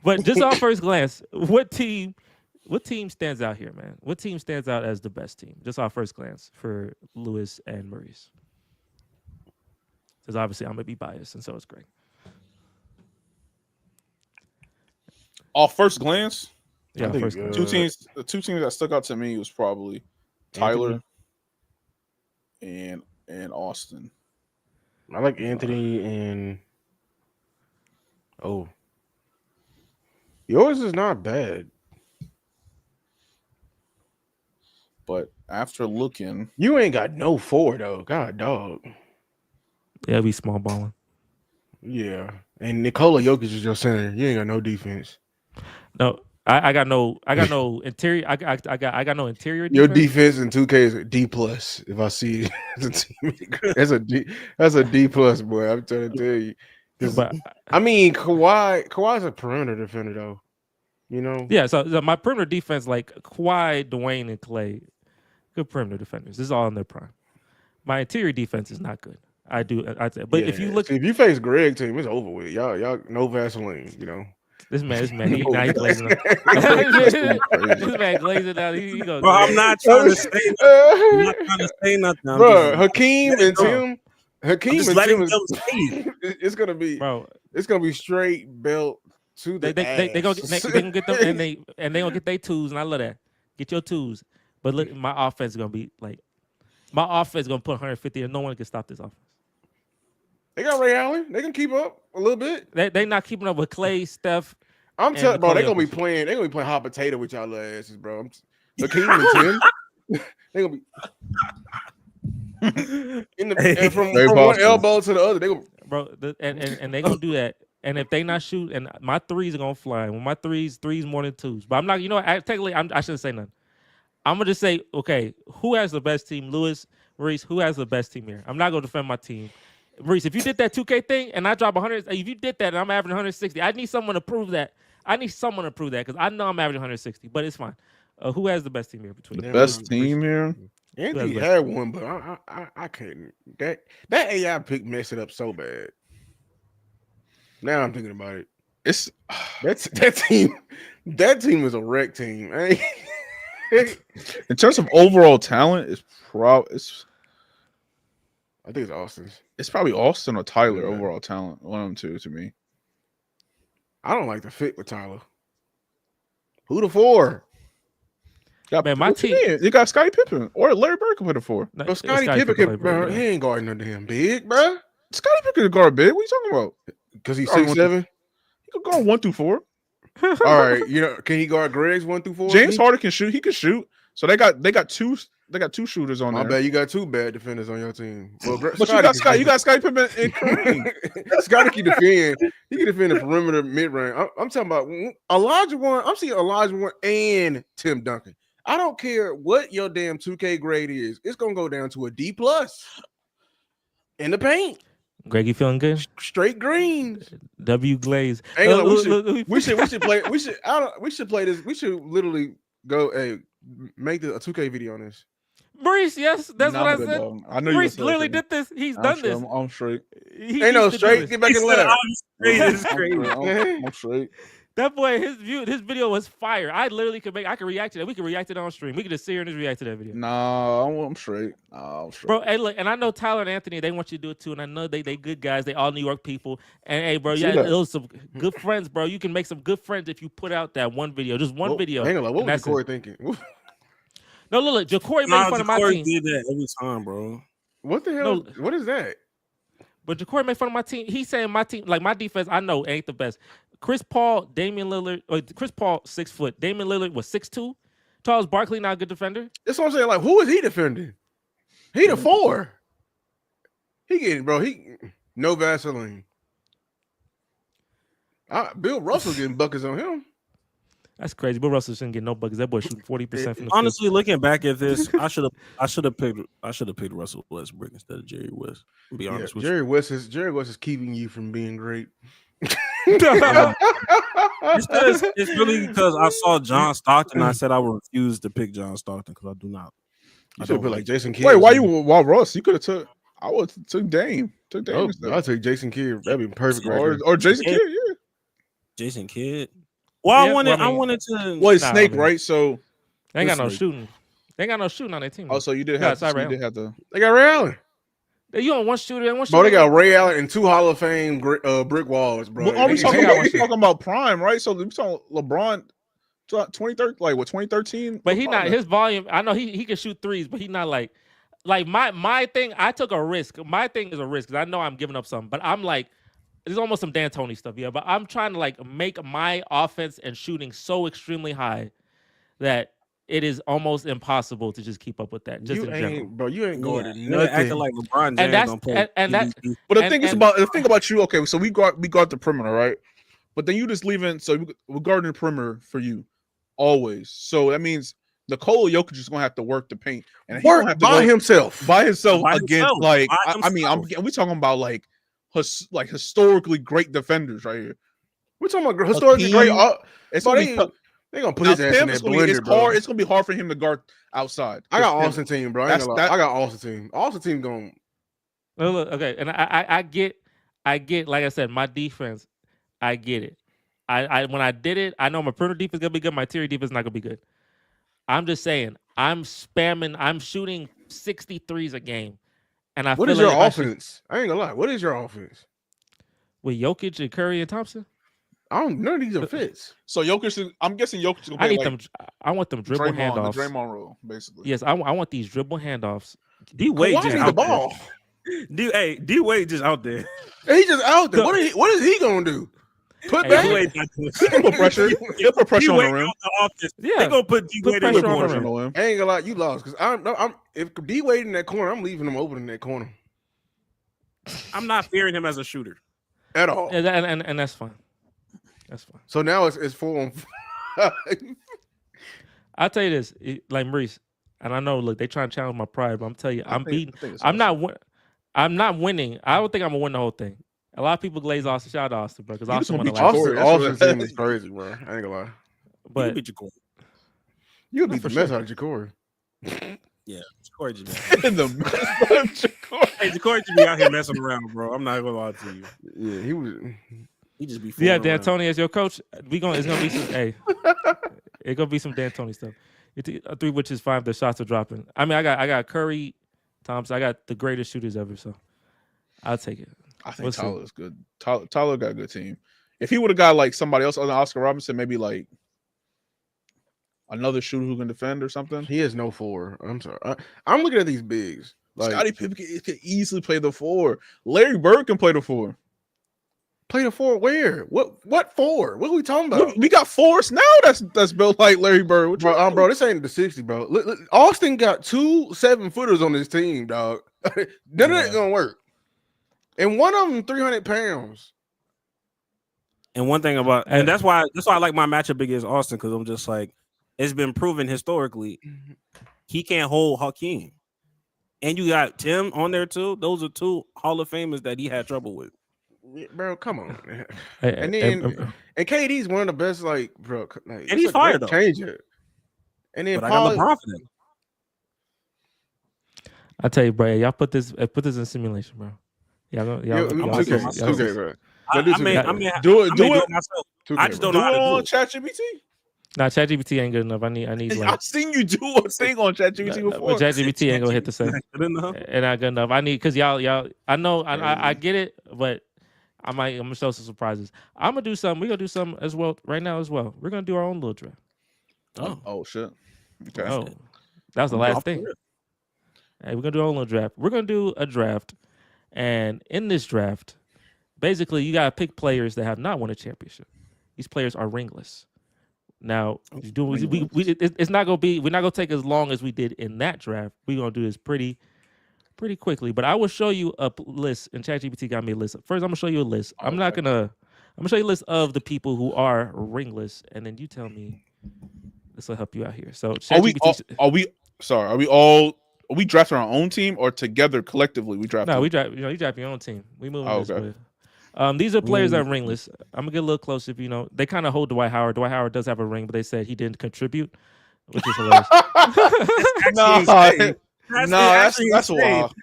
S1: But just on first glance, what team stands out here, man? What team stands out as the best team? Just on first glance for Louis and Maurice. Because obviously I'm gonna be biased, and so is Greg.
S4: Off first glance,
S1: Yeah,
S3: I think,
S1: first glance.
S4: the two teams that stuck out to me was probably Tyler and Austin.
S3: I like Anthony and yours is not bad.
S4: But after looking,
S3: You ain't got no 4 though. God dog.
S1: Yeah, we small balling.
S3: Yeah. And Nikola Jokic is your center. You ain't got no defense.
S1: No, I got no interior. I got no interior.
S3: Your
S1: defense.
S3: defense in 2K is a D plus. If I see it as a team, that's a D plus, boy. I'm trying to tell you. 'Cause,
S1: But
S3: I mean, Kawhi's a perimeter defender though. You know.
S1: yeah, so my perimeter defense, like Kawhi, Dwayne, and Clay, good perimeter defenders. This is all in their prime. My interior defense is not good. I'd say, but if you
S3: Yeah.
S1: look,
S3: See, if you face Greg team, it's over with. Y'all no Vaseline. You know.
S1: this man, he
S3: No
S1: glazing out.
S3: Vaseline.
S1: This man glazing out. He goes,
S5: Bro, I'm not trying to say nothing. I'm not trying to say nothing. I'm
S3: Bro,
S5: just-
S3: Hakeem and
S5: Bro.
S3: Tim. Hakeem
S5: just
S3: and
S5: letting
S3: Tim
S5: them
S3: is,
S5: speak.
S3: it's gonna be
S1: bro.
S3: it's gonna be straight belt to the
S1: They gonna get them and they gonna get their twos, and I love that. Get your twos, but look, my offense is gonna be like, my offense is gonna put 150, and no one can stop this offense.
S3: They got Ray Allen. They can keep up a little bit.
S1: They not keeping up with Clay, Steph.
S3: I'm
S1: And
S3: telling, bro. They're
S1: Nikola
S3: gonna be
S1: Jokic.
S3: playing. They're gonna be playing hot potato with y'all asses, bro. Hakeem and Tim. They're gonna be in the and from
S4: Very
S3: one
S4: possible.
S3: elbow to the other. They gonna
S1: Bro, and they gonna do that. And if they not shoot, and my threes are gonna fly. When my threes more than twos. But I'm not. You know what? Technically, I shouldn't say nothing. I'm gonna just say, okay, who has the best team? Louis, Maurice, who has the best team here? I'm not gonna defend my team. Maurice, if you did that 2K thing and I drop 100, if you did that and I'm averaging 160, I need someone to prove that. Because I know I'm averaging 160, but it's fine. Who has the best team here between
S4: the
S1: them?
S4: best team here.
S3: Anthony
S1: That's
S3: had one, but I couldn't. That AI pick messed it up so bad. Now I'm thinking about it.
S4: It's
S3: That team. That team is a wreck team.
S4: in terms of overall talent,
S3: I think it's Austin's.
S4: it's probably Austin or Tyler
S3: Yeah.
S4: overall talent. One of them two to me.
S3: I don't like the fit with Tyler. Who the 4?
S1: Man, my team.
S4: You got Scottie Pippen or Larry Bird can put it for.
S1: No,
S3: Bro,
S1: it's
S3: Scottie
S1: Scottie
S3: Pippen,
S1: Pippen,
S3: bro,
S1: yeah.
S3: he ain't guarding no damn big, bro.
S4: Scottie Pippen can guard big. What are you talking about?
S3: Because he's
S4: Guard
S3: 6'7".
S4: He can guard 1 through 4.
S3: All right, can he guard Greg's 1 through 4?
S4: James Harden can shoot. He can shoot. So they got two shooters on
S3: My
S4: there.
S3: bad, you got 2 bad defenders on your team. Well,
S4: But you got Scottie Pippen and Kareem.
S3: Scottie can defend. He can defend the perimeter mid range. I'm talking about Elijah Warren. I'm seeing Elijah Warren and Tim Duncan. I don't care what your damn 2K grade is. It's gonna go down to a D+ in the paint.
S1: Greg, you feeling good?
S3: Straight greens.
S1: W Glaze.
S3: Ain't gonna lie, we should play. We should play this. We should literally go. Hey, make a 2K video on this.
S1: Maurice, yes, that's what I said.
S4: Dog. I know
S1: Maurice
S4: you
S1: literally did this. He's done this.
S4: I'm straight.
S1: He
S3: Ain't no
S1: used to do
S3: straight.
S1: this.
S3: Get back in left.
S5: It's crazy.
S4: I'm straight.
S1: That boy, his video was fire. I literally could react to that. We could react to that on stream. We could just sit here and just react to that video.
S4: Nah, I'm straight. I'm straight.
S1: Bro, hey, look, and I know Tyler and Anthony, they want you to do it too, and I know they good guys. They all New York people. And hey, bro,
S4: See
S1: yeah,
S4: that?
S1: those some good friends, bro. You can make some good friends if you put out that one video, just one video.
S3: Hang on, what
S1: and
S3: was
S1: that's
S3: Corey
S1: it.
S3: thinking?
S1: No, look, Jacory made fun of my team.
S5: did that every time, bro.
S3: What the hell?
S1: No.
S3: What is that?
S1: But Jacory made fun of my team. He's saying my team, like my defense, I know ain't the best. Chris Paul, Damian Lillard, or Chris Paul 6 foot. Damian Lillard was 6'2". Charles Barkley, not a good defender.
S3: That's what I'm saying. Like, who is he defending? He the 4. He getting, bro. He no Vaseline. Bill Russell getting buckets on him.
S1: That's crazy. Bill Russell shouldn't get no buckets. That boy shooting 40% from the field.
S5: Honestly, looking back at this, I should have picked Russell Westbrook instead of Jerry West. To be honest with
S3: Jerry West is keeping you from being great.
S5: It's really because I saw John Stockton. I said I would refuse to pick John Stockton because I do not.
S3: You should put like Jason Kidd.
S4: Wait, why Russ? You could have took. I would have took Dame. Took Dame. instead.
S3: I'll take Jason Kidd. That'd be perfect. Right there.
S4: or Jason Kidd. Yeah.
S5: Jason Kidd. Well,
S1: Yeah,
S5: I wanted to.
S4: Well, it's
S1: Nah,
S4: Snake,
S1: I mean-
S4: right? So
S1: They ain't got no
S4: Snake.
S1: shooting. They ain't got no shooting on their team.
S4: Oh, so you did
S1: Yeah,
S4: have
S1: sorry,
S4: to. You
S1: Ray.
S4: did have to.
S3: They got Ray Allen.
S1: You on one shooter and one shooter.
S3: Bro, they got Ray Allen and 2 Hall of Fame brick walls, bro.
S4: But are we
S3: They
S4: talking
S3: got
S4: about,
S3: one
S4: we
S3: shit.
S4: talking about prime, right? So we talking LeBron, 2013, like what 2013?
S1: But he not his volume. I know he can shoot threes, but he not like my thing. I took a risk. My thing is a risk because I know I'm giving up something. But I'm like, there's almost some D'Antoni stuff, yeah. But I'm trying to like make my offense and shooting so extremely high that it is almost impossible to just keep up with that. Just in general.
S3: Bro, you ain't going to
S5: You're
S3: nothing.
S5: acting like LeBron James
S1: And that's-
S5: don't play.
S1: and that-
S5: PvP.
S4: But the
S1: And-
S4: thing is
S1: and-
S4: about the thing about you. Okay, so we got the perimeter, right? But then you just leaving. So we're guarding the perimeter for you always. So that means Nikola Jokic is gonna have to work the paint and he's gonna
S3: Work
S4: have to
S3: by
S4: go
S3: himself.
S4: by himself
S5: By
S4: against
S5: himself.
S4: like
S5: By
S4: I mean we talking about like historically great defenders right here.
S3: We're talking about historically great.
S4: It's
S3: Bro,
S4: gonna be tough.
S3: they gonna put
S4: Now,
S3: his ass in
S4: Tim,
S3: that
S4: it's gonna
S3: blender,
S4: be
S3: bro.
S4: hard. It's gonna be hard for him to guard outside.
S3: I got
S4: Tim-
S3: Austin team, bro. I got Austin team. Austin team going.
S1: No, look, okay, and I get, like I said, my defense, I get it. I when I did it, I know my perimeter defense is gonna be good. My interior defense is not gonna be good. I'm just saying, I'm shooting 63s a game, and I
S3: What
S1: feel
S3: is
S1: like
S3: your
S1: if I should-
S3: offense? I ain't gonna lie. What is your offense?
S1: with Jokic and Curry and Thompson?
S3: None of these are fits.
S4: So Jokic, I'm guessing Jokic is gonna
S1: I
S4: be
S1: need
S4: like
S1: them. I want them dribble
S4: the
S1: handoffs.
S4: Draymond rule, basically.
S1: Yes, I want these dribble handoffs.
S5: D Wade
S3: Kawhi
S5: just
S3: need
S5: out
S3: the ball.
S5: there. D Wade just out there.
S3: He just out there. What is he gonna do? Put
S1: Hey,
S3: back.
S5: D Wade not doing
S4: He'll put pressure. He'll put pressure on the
S5: D-Wade
S4: rim.
S5: out the office.
S1: Yeah,
S5: They gonna put D
S1: put
S5: Wade in the
S1: pressure on the
S5: corner.
S1: rim.
S4: on him.
S3: I ain't gonna lie, you lost because I'm if D Wade in that corner, I'm leaving him open in that corner
S5: I'm not fearing him as a shooter.
S3: at all.
S1: and that's fine. That's fine.
S3: So now it's 4-on-4.
S1: I'll tell you this, like Maurice, and I know, look, they trying to challenge my pride, but I'm telling you, I'm beating.
S4: I think it's
S1: I'm not winning. I don't think I'm gonna win the whole thing. A lot of people glaze Austin. Shout out to Austin, bro, because
S4: You just
S1: Austin won
S4: gonna
S1: the
S4: beat
S1: last.
S4: Jacory.
S3: Austin
S4: That's what
S3: team
S4: it
S3: is
S4: is.
S3: crazy, bro. I ain't gonna lie.
S5: But
S1: But
S5: beat Jacory.
S3: You
S1: No,
S3: beat
S1: for
S3: the mess
S1: sure.
S3: out of Jacory.
S5: Yeah, Jacory just
S4: In the midst of Jacory.
S5: Hey, Jacory just be out here messing around, bro. I'm not gonna lie to you.
S3: Yeah, he was.
S5: He just be.
S1: yeah,
S5: fooling around.
S1: D'Antoni as your coach. It's gonna be some. Hey, it's gonna be some D'Antoni stuff. It's a 3, which is fine. The shots are dropping. I mean, I got Curry, Thompson. I got the greatest shooters ever. So I'll take it.
S4: I think
S1: We'll see.
S4: Tyler's good. Tyler got a good team. If he would have got like somebody else other than Oscar Robinson, maybe like another shooter who can defend or something.
S3: He has no 4. I'm sorry. I'm looking at these bigs. Like
S4: Scottie Pippen can easily play the 4. Larry Bird can play the 4.
S3: play the 4 where? What 4? What are we talking about?
S4: We got 4s now that's built like Larry Bird. What you
S3: Bro, this ain't the 60, bro. Look, Austin got 2 7-footers on his team, dog. None of that gonna work. And one of them 300 pounds.
S5: And one thing about, and that's why I like my matchup against Austin, because I'm just like, it's been proven historically he can't hold Hakeem. And you got Tim on there too. Those are 2 Hall of Famers that he had trouble with.
S3: Bro, come on. And KD's one of the best, like, bro. Like,
S5: and he's fired though.
S3: Change it. And then
S5: but I got LeBron for them.
S1: I tell you, bro, y'all put this in simulation, bro. Y'all
S3: bro.
S5: I mean, do it myself. I just don't know how to do it.
S4: ChatGPT.
S1: Nah, ChatGPT ain't good enough. I need like,
S4: I've seen you do a thing on ChatGPT before.
S1: ChatGPT ain't gonna hit the same. And not good enough. I need, because y'all. I know I get it, but I'm gonna show some surprises. I'm gonna do something. We're gonna do something as well right now as well. We're gonna do our own little draft.
S4: Oh shit. Okay.
S1: Oh, that was the last thing. Hey, we're gonna do our own little draft. We're gonna do a draft, and in this draft, basically you gotta pick players that have not won a championship. These players are ringless. Now, it's not gonna be. We're not gonna take as long as we did in that draft. We're gonna do this pretty quickly. But I will show you a list, and ChatGPT got me a list. First, I'm gonna show you a list. I'm gonna show you a list of the people who are ringless, and then you tell me. This will help you out here. So,
S4: are we drafting our own team or together collectively? We draft.
S1: No, we draft. You draft your own team. We move this way. These are players that are ringless. I'm gonna get a little closer. If they kind of hold Dwight Howard. Dwight Howard does have a ring, but they said he didn't contribute, which is hilarious.
S4: That's wild.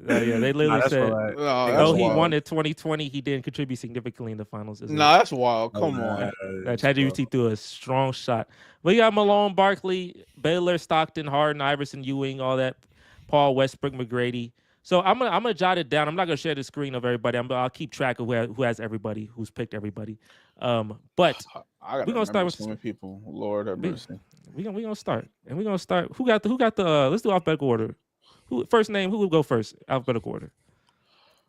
S1: Yeah, they literally said though he won in 2020, he didn't contribute significantly in the finals.
S4: That's wild. Come on.
S1: That ChatGPT threw a strong shot. We got Malone, Barkley, Baylor, Stockton, Harden, Iverson, Ewing, all that. Paul, Westbrook, McGrady. So I'm gonna jot it down. I'm not gonna share the screen of everybody. I'll keep track of who has everybody, who's picked everybody. But we're gonna start with
S4: so many people. Lord have mercy.
S1: We're gonna start, and we're gonna start. Who got the? Let's do alphabetical order. Who first name? Who will go first? Alphabetical order.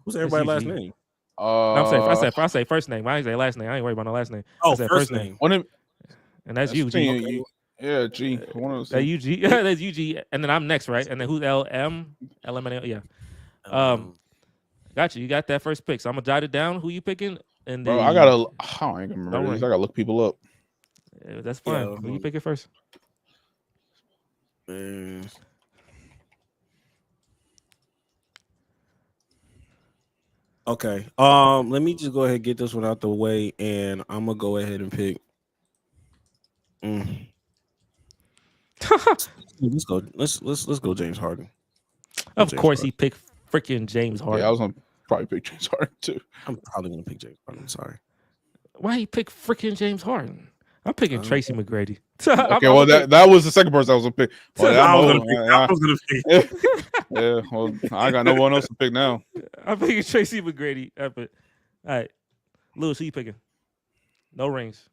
S5: Who's everybody's last name?
S1: I say first name. I ain't say last name. I ain't worried about no last name.
S5: Oh, first name.
S1: And that's you, G.
S4: Okay. Yeah, G.
S1: That you, G. That's you, G. And then I'm next, right? And then who's LM? LM and L. Yeah. Got you. You got that first pick. So I'm gonna jot it down. Who you picking? And then
S4: I ain't gonna remember these. I gotta look people up.
S1: Yeah, that's fine. Who you picking first?
S5: Okay. Let me just go ahead and get this one out the way, and I'm gonna go ahead and pick. Let's go. Let's go, James Harden.
S1: Of course, he picked freaking James Harden.
S4: Yeah, I was gonna probably pick James Harden too.
S5: I'm probably gonna pick James Harden. Sorry.
S1: Why he pick freaking James Harden? I'm picking Tracy McGrady.
S4: Okay, well that was the second person I was gonna pick. Well,
S5: I was gonna pick.
S4: Yeah, well, I got no one else to pick now.
S1: I'm picking Tracy McGrady. All right, Lewis, who you picking? No rings.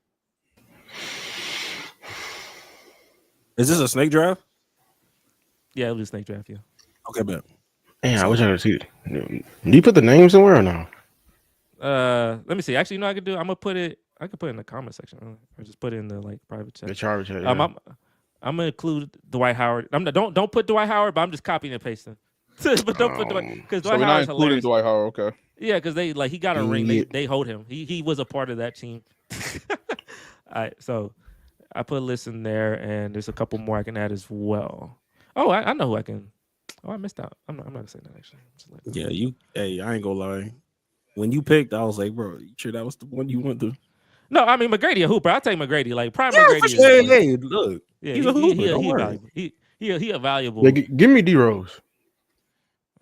S5: Is this a snake draft?
S1: Yeah, it was a snake draft. Yeah.
S5: Okay, bet.
S3: Man, I wish I could see it. Do you put the name somewhere or no?
S1: Let me see. Actually, I could do. I'm gonna put it. I could put it in the comment section, or just put it in the private chat.
S3: The private chat.
S1: Yeah. I'm gonna include Dwight Howard. Don't put Dwight Howard, but I'm just copying and pasting. But don't put Dwight, because Dwight Howard's hilarious.
S4: Dwight Howard, okay.
S1: Yeah, because he got a ring. They hold him. He was a part of that team. All right, so I put a list in there, and there's a couple more I can add as well. Oh, I know who I can. Oh, I missed out. I'm not gonna say that actually.
S5: Yeah, Hey, I ain't gonna lie. When you picked, I was like, bro, you sure that was the one you went to?
S1: No, I mean McGrady a hooper. I'll take McGrady. Like prime McGrady.
S5: Hey, look.
S1: Yeah,
S5: he's a hooper.
S1: He valuable. He a valuable.
S3: Yeah, give me D Rose.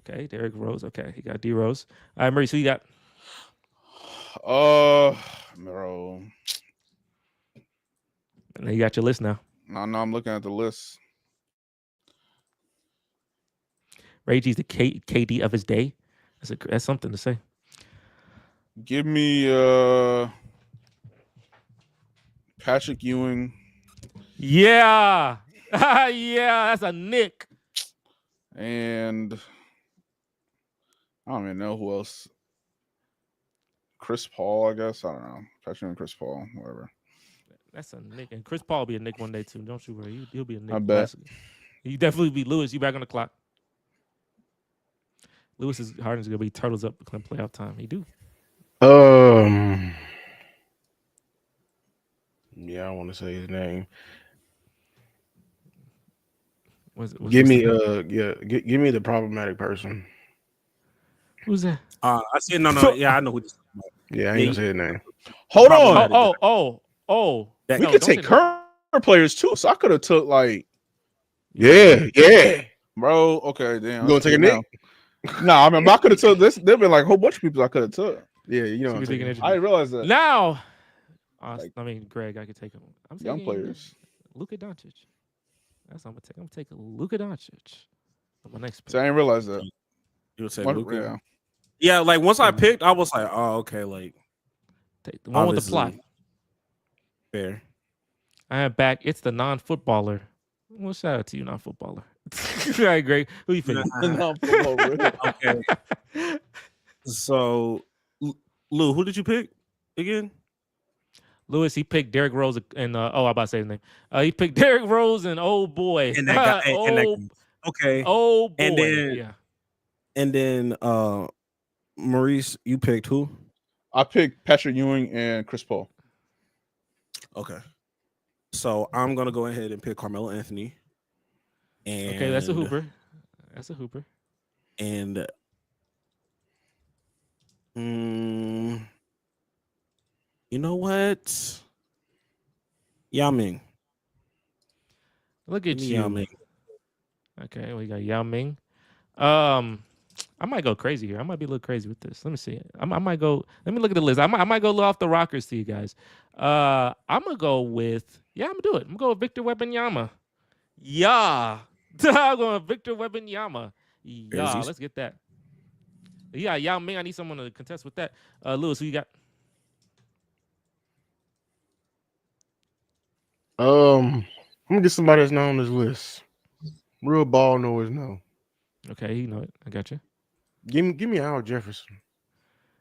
S1: Okay, Derrick Rose. Okay, he got D Rose. All right, Maurice, who you got?
S4: Bro.
S1: And you got your list now.
S4: No, I'm looking at the list.
S1: Reggie's the KD of his day. That's something to say.
S4: Give me Patrick Ewing,
S1: Yeah. Yeah, that's a Nick.
S4: And I don't even know who else. Chris Paul, I guess. I don't know. Patrick and Chris Paul, whatever.
S1: That's a Nick. And Chris Paul will be a Nick one day too. Don't you worry. He'll be a Nick.
S4: I bet.
S1: He definitely be Lewis. You back on the clock. Lewis's Harden's gonna be turtles up come playoff time. He do.
S2: Yeah, I want to say his name.
S1: Give
S2: me give me the problematic person.
S1: Who's that?
S5: I said no. Yeah, I know who this is.
S2: Yeah, I ain't gonna say his name.
S4: Hold on.
S1: Oh.
S5: That-
S4: We
S1: No,
S4: could
S1: don't
S4: take
S1: say that.
S4: current players too. So I could have took like,
S2: Yeah.
S4: bro. Okay, damn.
S2: You gonna take a Nick?
S4: No, I mean I could have took this. There've been like a whole bunch of people I could have took.
S2: Yeah, you know
S1: See
S2: what I'm
S1: what they can
S2: saying.
S4: I didn't realize that.
S1: Now,
S4: Like-
S1: I mean, Greg, I could take him. I'm
S4: Young
S1: taking
S4: players.
S1: Luka Doncic. That's what I'm gonna take. I'm gonna take Luka Doncic. On my next pick.
S4: So I didn't realize that.
S5: You would say
S4: What-
S5: Luka? Yeah, like once I picked, I was like, oh, okay, like
S1: Take the one with the plot.
S5: obviously fair.
S1: I am back. It's the non-footballer. Well, shout out to you, non-footballer. All right, Greg. Who you picking?
S5: Okay. So, Lou, who did you pick again?
S1: Lewis, he picked Derrick Rose and I'm about to say his name. He picked Derrick Rose and old boy.
S5: And that guy. Okay.
S1: Oh boy.
S5: And then-
S1: yeah.
S5: And then Maurice, you picked who?
S4: I picked Patrick Ewing and Chris Paul.
S5: Okay. So I'm gonna go ahead and pick Carmelo Anthony. And
S1: Okay, that's a hooper.
S5: And you know what? Yao Ming.
S1: Look at
S5: Give me
S1: you.
S5: Yao Ming.
S1: Okay, we got Yao Ming. I might go crazy here. I might be a little crazy with this. Let me see. I might go. Let me look at the list. I might go a little off the rockers to you guys. I'm gonna go with. Yeah, I'm gonna do it. I'm gonna go with Victor Wembanyama. Yeah, I'm going with Victor Wembanyama. Yeah,
S5: Crazy.
S1: let's get that. Yeah, Yao Ming. I need someone to contest with that. Lewis, who you got?
S2: I'm gonna get somebody that's not on this list. Real ball knowers know.
S1: Okay, you know it. I got you.
S2: Give me Al Jefferson.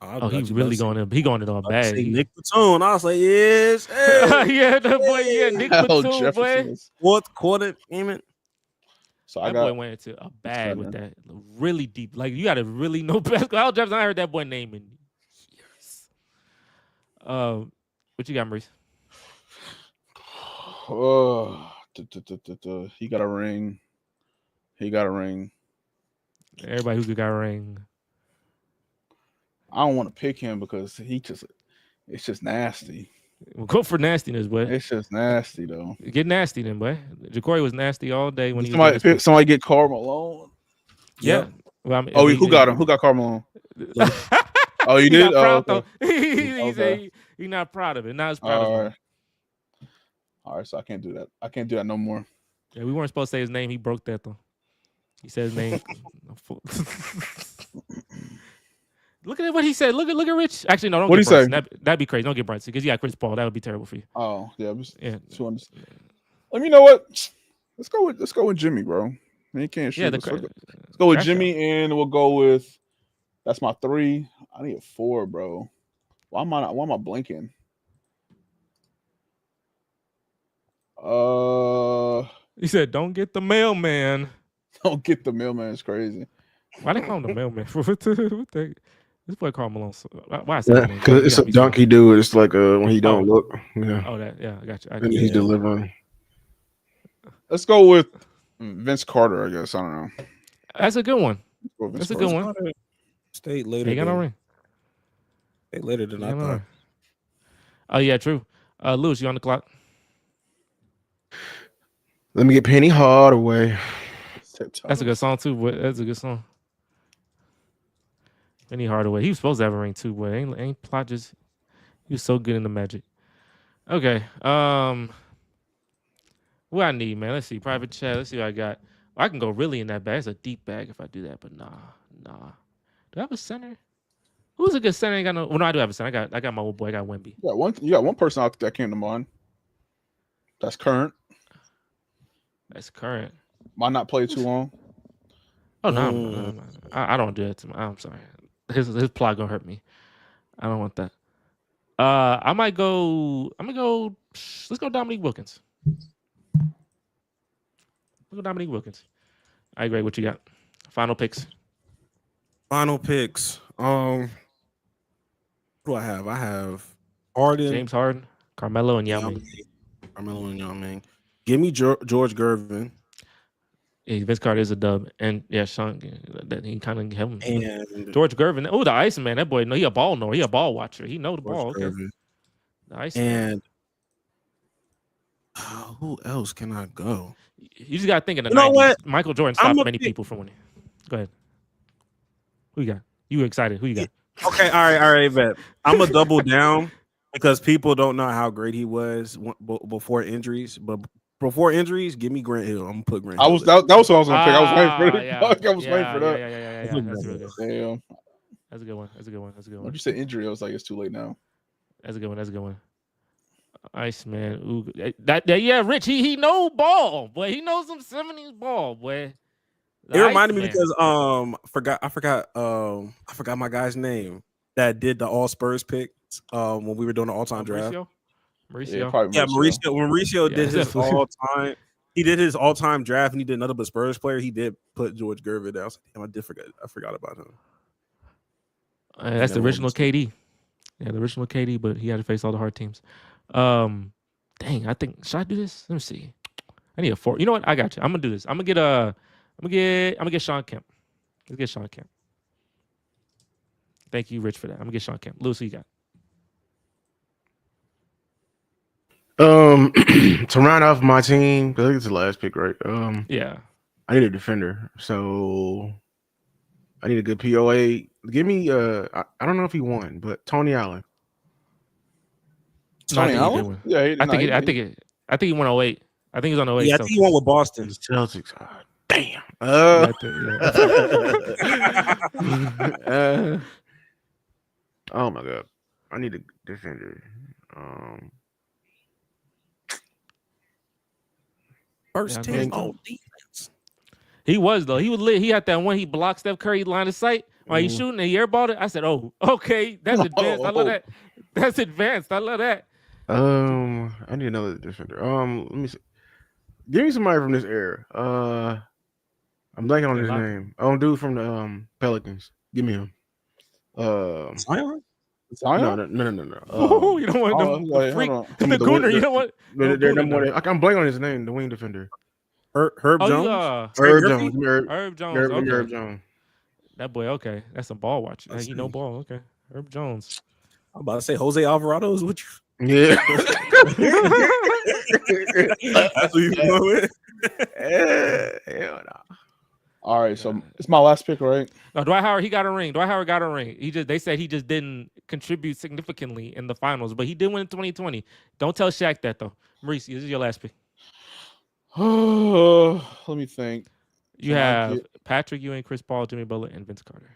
S1: Oh, he's really going in. He going in on bad.
S5: Nick Batum. I was like, yes. Hey,
S1: Yeah, that boy. Yeah, Nick
S4: Al
S1: Batum, boy.
S4: Jefferson.
S5: fourth quarter, damn it.
S4: So I
S1: That boy
S4: got
S1: went into a bag with
S4: better.
S1: that. Really deep. Like, you got to really know basketball. Al Jefferson, I heard that boy name in years. What you got, Maurice?
S4: He got a ring.
S1: Everybody who got a ring.
S4: I don't want to pick him because it's just nasty.
S1: Well, go for nastiness, boy.
S4: It's just nasty though.
S1: Get nasty then, boy. Ja'Cory was nasty all day when he was
S4: Somebody get Karl Malone.
S1: Yeah. Well, I mean,
S4: Oh, who got him? Who got Karl Malone? Oh, you
S1: He
S4: did?
S1: not proud,
S4: Oh,
S1: though. He said he not proud of it. Not as proud
S4: all
S1: of
S4: right. All right, so I can't do that. I can't do that no more.
S1: Yeah, we weren't supposed to say his name. He broke that though. He said his name. Look at what he said. Look at Rich. Actually, no, don't
S4: What'd
S1: get
S4: he say?
S1: Bryson. That'd be crazy. Don't get Bryson because you got Chris Paul. That would be terrible for you.
S4: Oh, yeah.
S1: Yeah.
S4: 200. Let me know what. Let's go with Jimmy, bro. I mean, he can't shoot.
S1: Yeah,
S4: let's go with
S1: crash
S4: Jimmy, and we'll go with. That's my 3. I need a 4, bro. Why am I blinking?
S1: He said, "Don't get the mailman."
S4: Don't get the mailman. It's crazy.
S1: Why they call him the mailman? What the? This boy Karl Malone. Why I say that name?
S2: Because it's a donkey dude. It's like when he don't look. Yeah.
S1: Oh, that. Yeah, I got you.
S2: And he's delivering.
S4: Let's go with Vince Carter. I guess I don't know.
S1: That's a good one.
S4: Let's go with Vince
S1: That's a
S4: Carter.
S1: good one.
S5: Stayed later.
S1: He got no ring.
S5: Stayed later than
S1: He
S5: I
S1: got no
S5: thought.
S1: ring. Oh yeah, true. Lewis, you on the clock?
S2: Let me get Penny Hardaway.
S1: That's a good song too, boy. That's a good song. Penny Hardaway. He was supposed to have a ring too, boy. Ain't plot just. He was so good in the Magic. Okay. What I need, man? Let's see. Private chat. Let's see what I got. I can go really in that bag. It's a deep bag if I do that, but nah. Do I have a center? Who's a good center? Ain't got no. Well, no, I do have a center. I got my old boy. I got Wemby.
S4: You got one person out that came to mind. That's current.
S1: That's current.
S4: Might not play too long.
S1: Oh no, I don't do that to I'm sorry. His plot gonna hurt me. I don't want that. I'm gonna go. Let's go Dominique Wilkins. Let's go Dominique Wilkins. I agree. What you got? Final picks.
S5: Final picks. What do I have? I have Harden,
S1: James Harden, Carmelo, and Yao
S5: Yao
S1: Ming.
S5: Ming. Carmelo and Yao Ming. Give me George Gervin.
S1: Yeah, Vince Carter is a dub, and yeah, Sean. That he kind of helped him.
S5: And
S1: George Gervin. Oh, the Iceman. That boy. No, he a ball knower. He a ball watcher. He know the ball. Okay.
S5: Gervin.
S1: The Iceman.
S5: And who else can I go?
S1: You just got to think in the
S5: You know
S1: 90s.
S5: what?
S1: Michael Jordan
S5: I'm
S1: stopped
S5: a
S1: many
S5: big-
S1: people from winning. Go ahead. Who you got? You excited? Who you got?
S5: Okay, all right, bet. I'm gonna double down because people don't know how great he was before injuries. But before injuries, give me Grant Hill. I'm gonna put Grant.
S4: I
S5: Hill
S4: was
S5: there.
S4: that was what I was gonna pick. I was waiting for it.
S1: Yeah.
S4: I was waiting for that.
S1: Yeah. That's real good.
S4: Damn.
S1: That's a good one. That's a good one. That's a good
S4: When
S1: one.
S4: you said injury, I was like, it's too late now.
S1: That's a good one. That's a good one. Iceman. Ooh, yeah, Rich. He know ball, boy. He knows some 70s ball, boy.
S5: It reminded me
S1: Iceman.
S5: because I forgot my guy's name that did the all Spurs picks when we were doing the all-time draft.
S1: Mauricio.
S4: Yeah, probably
S5: Yeah,
S4: Mauricio.
S5: Mauricio
S1: Yeah,
S5: did his
S1: definitely.
S5: all-time. He did his all-time draft, and he did another but Spurs player. He did put George Gervin there. I was like, damn, I forgot about him.
S1: That's the
S5: Never
S1: original
S5: won.
S1: KD. Yeah, the original KD, but he had to face all the hard teams. Dang, I think should I do this? Let me see. I need a 4. You know what? I got you. I'm gonna do this. I'm gonna get Sean Kemp. Let's get Sean Kemp. Thank you, Rich, for that. I'm gonna get Sean Kemp. Lewis, who you got?
S3: To round off my team, 'cause I think it's the last pick, right?
S1: Yeah.
S3: I need a defender, so I need a good POA. Give me I don't know if he won, but Tony Allen.
S1: No, I
S4: Tony
S1: think he did
S4: Allen?
S1: win.
S4: Yeah,
S1: I think he won 08. I think he was on 08.
S5: Yeah, I think he won with Boston.
S3: The Celtics. Damn.
S1: Yeah, I think-
S3: Oh my god, I need a defender.
S5: First
S1: Yeah, I
S5: team
S1: think
S5: on defense.
S1: He was though. He was lit. He had that one. He blocked Steph Curry line of sight while he's shooting and he airballed it. I said, "Oh, okay, that's advanced. I love that. That's advanced. I love that."
S3: I need another defender. Let me see. Give me somebody from this era. I'm blanking on his
S1: Lock.
S3: name. Dude from the Pelicans. Give me him.
S5: Zion?
S4: Zion?
S3: No.
S1: Oh, you don't want
S4: Oh,
S1: them
S4: like,
S1: freak,
S4: hold
S1: the gooner. You know what?
S3: They're
S1: Gooner
S3: number one.
S1: now.
S3: I'm blanking on his name. The wing defender.
S5: Herb
S1: Oh,
S5: Jones?
S3: Herb
S5: Murphy?
S3: Jones. Give me
S1: Herb Jones.
S3: Give me
S1: Okay.
S3: Herb Jones.
S1: That boy. Okay, that's some ball watching.
S5: Let's
S1: Hey, you know
S5: see.
S1: ball. Okay, Herb Jones.
S5: I'm about to say Jose Alvarado is what you.
S3: Yeah.
S5: That's what you going with.
S3: Hell no.
S4: All right, so it's my last pick, right?
S1: No, Dwight Howard. He got a ring. Dwight Howard got a ring. They said he just didn't contribute significantly in the finals, but he did win in 2020. Don't tell Shaq that though. Maurice, this is your last pick.
S4: Let me think.
S1: You
S4: Can I
S1: have
S4: get-
S1: Patrick Ewing, Chris Paul, Jimmy Butler, and Vince Carter.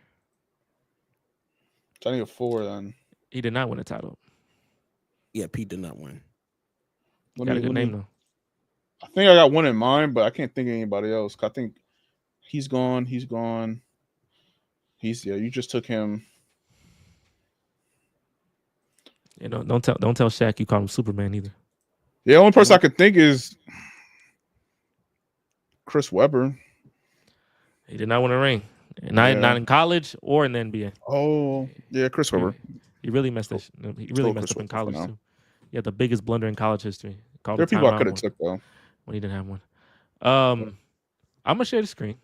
S4: I need a 4 then.
S1: He did not win a title.
S5: Yeah, Pete did not win.
S1: Got a good name though.
S4: I think I got one in mind, but I can't think of anybody else. I think he's gone. You just took him.
S1: You know, don't tell Shaq you call him Superman either.
S4: The only person I could think is Chris Webber.
S1: He did not win a ring. Not in college or in the NBA.
S4: Oh, yeah, Chris Webber.
S1: He really messed up. He really messed up in college too. He had the biggest blunder in college history. Called
S4: There are
S1: a
S4: people I
S1: timeout
S4: could have took though.
S1: when he didn't have one. I'm gonna share the screen.